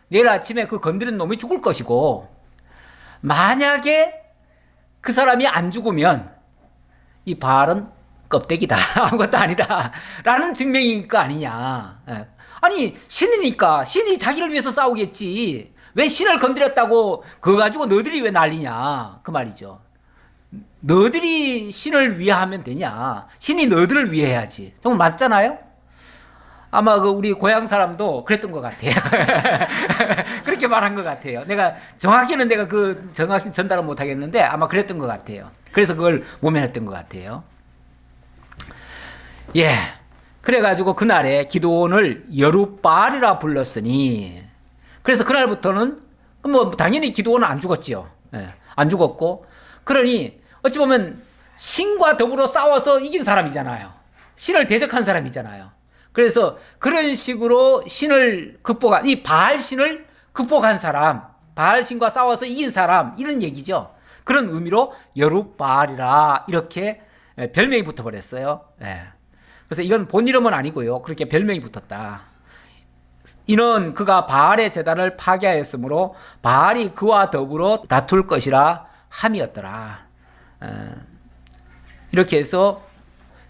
A: 내일 아침에 그 건드린 놈이 죽을 것이고 만약에 그 사람이 안 죽으면 이 바알은 껍데기다. 아무것도 아니다. 라는 증명일 거 아니냐. 아니 신이니까 신이 자기를 위해서 싸우겠지. 왜 신을 건드렸다고 그거 가지고 너희들이 왜 난리냐. 그 말이죠. 너희들이 신을 위하면 되냐. 신이 너희들을 위해야지. 정말 맞잖아요. 아마 그 우리 고향 사람도 그랬던 것 같아요. 그렇게 말한 것 같아요. 정확히는 내가 그 정확히 전달은 못하겠는데 아마 그랬던 것 같아요. 그래서 그걸 모면했던 것 같아요. 그래가지고 그날에 기드온을 여룻바알이라 불렀으니 그래서 그날부터는 뭐 당연히 기드온은 안 죽었지요. 안 죽었고 그러니 어찌 보면 신과 더불어 싸워서 이긴 사람이잖아요. 신을 대적한 사람이잖아요. 그래서 그런 식으로 신을 극복한 이 바알 신을 극복한 사람, 바알 신과 싸워서 이긴 사람 이런 얘기죠. 그런 의미로 여룻바알이라 이렇게 별명이 붙어버렸어요. 그래서 이건 본 이름은 아니고요. 그렇게 별명이 붙었다. 이는 그가 바알의 제단을 파괴하였으므로 바알이 그와 더불어 다툴 것이라 함이었더라. 이렇게 해서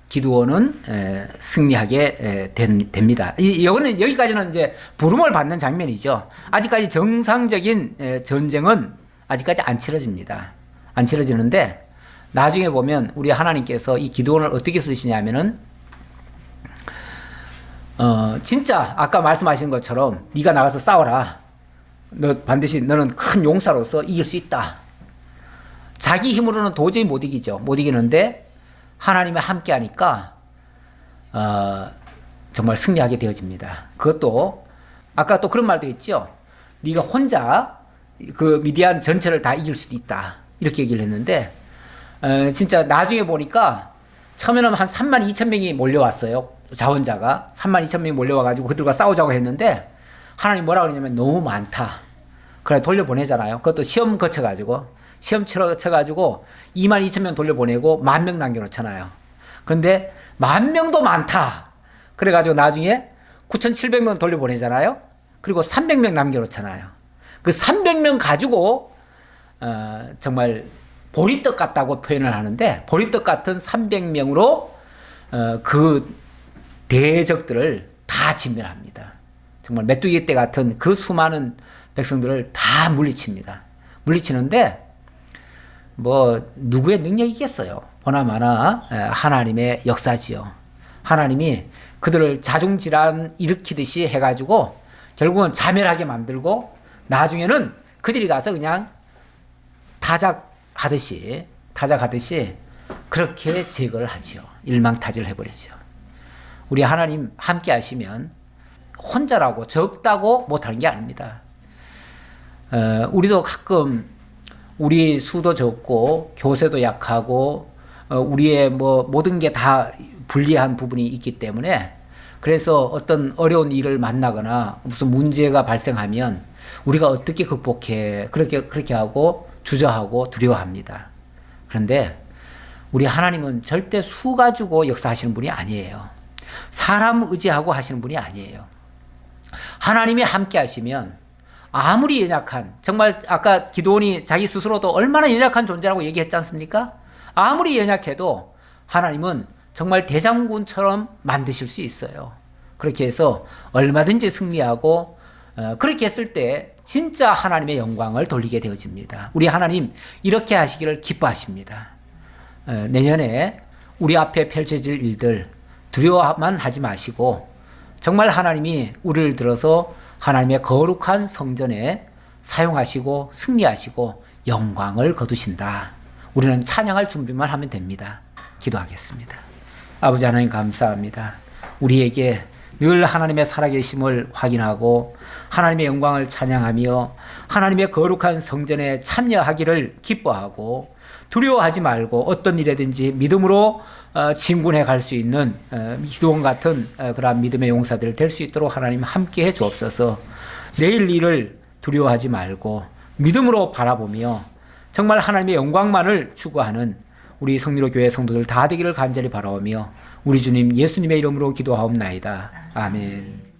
A: 기드온은 승리하게 됩니다. 이거는 여기까지는 이제 부름을 받는 장면이죠. 아직까지 정상적인 전쟁은 아직까지 안 치러집니다. 안 치러지는데 나중에 보면 우리 하나님께서 이 기드온을 어떻게 쓰시냐면은 진짜 아까 말씀하신 것처럼 네가 나가서 싸워라. 너 반드시 너는 큰 용사로서 이길 수 있다. 자기 힘으로는 도저히 못 이기죠. 못 이기는데 하나님이 함께 하니까 정말 승리하게 되어집니다. 그것도 아까 또 그런 말도 있죠. 네가 혼자 그 미디안 전체를 다 이길 수도 있다. 이렇게 얘기를 했는데 진짜 나중에 보니까 처음에는 한 32,000명이 몰려왔어요. 자원자가 32,000명이 몰려와가지고 그들과 싸우자고 했는데 하나님 뭐라고 그러냐면 너무 많다. 그래 돌려보내잖아요. 그것도 시험 거쳐가지고 시험 쳐가지고 22,000명 돌려보내고 10,000명 남겨놓잖아요. 그런데 10,000명도 많다. 그래가지고 나중에 9,700명 돌려보내잖아요. 그리고 300명 남겨놓잖아요. 그 300명 가지고 정말 보리떡 같다고 표현을 하는데 보리떡 같은 300명으로 그 대적들을 다 진멸합니다. 정말 메뚜기 떼 같은 그 수많은 백성들을 다 물리칩니다. 물리치는데 뭐 누구의 능력이겠어요. 보나마나 하나님의 역사지요. 하나님이 그들을 자중질환 일으키듯이 해가지고 결국은 자멸하게 만들고 나중에는 그들이 가서 그냥 타작하듯이 그렇게 제거를 하죠. 일망타지를 해버리죠. 우리 하나님 함께 하시면 혼자라고 적다고 못하는 게 아닙니다. 우리도 가끔 우리 수도 적고 교세도 약하고 우리의 뭐 모든 게 다 불리한 부분이 있기 때문에 그래서 어떤 어려운 일을 만나거나 무슨 문제가 발생하면 우리가 어떻게 극복해 그렇게 하고 주저하고 두려워합니다. 그런데 우리 하나님은 절대 수 가지고 역사하시는 분이 아니에요. 사람 의지하고 하시는 분이 아니에요. 하나님이 함께 하시면 아무리 연약한 정말 아까 기드온이 자기 스스로도 얼마나 연약한 존재라고 얘기했지 않습니까? 아무리 연약해도 하나님은 정말 대장군처럼 만드실 수 있어요. 그렇게 해서 얼마든지 승리하고 그렇게 했을 때 진짜 하나님의 영광을 돌리게 되어집니다. 우리 하나님 이렇게 하시기를 기뻐하십니다. 내년에 우리 앞에 펼쳐질 일들 두려워만 하지 마시고 정말 하나님이 우리를 들어서 하나님의 거룩한 성전에 사용하시고 승리하시고 영광을 거두신다. 우리는 찬양할 준비만 하면 됩니다. 기도하겠습니다. 아버지 하나님 감사합니다. 우리에게 늘 하나님의 살아계심을 확인하고 하나님의 영광을 찬양하며 하나님의 거룩한 성전에 참여하기를 기뻐하고 두려워하지 말고 어떤 일에든지 믿음으로 진군해 갈 수 있는 기도원 같은 그러한 믿음의 용사들 될 수 있도록 하나님 함께해 주옵소서. 내일 일을 두려워하지 말고 믿음으로 바라보며 정말 하나님의 영광만을 추구하는 우리 성리로 교회 성도들 다 되기를 간절히 바라오며 우리 주님 예수님의 이름으로 기도하옵나이다. 아멘.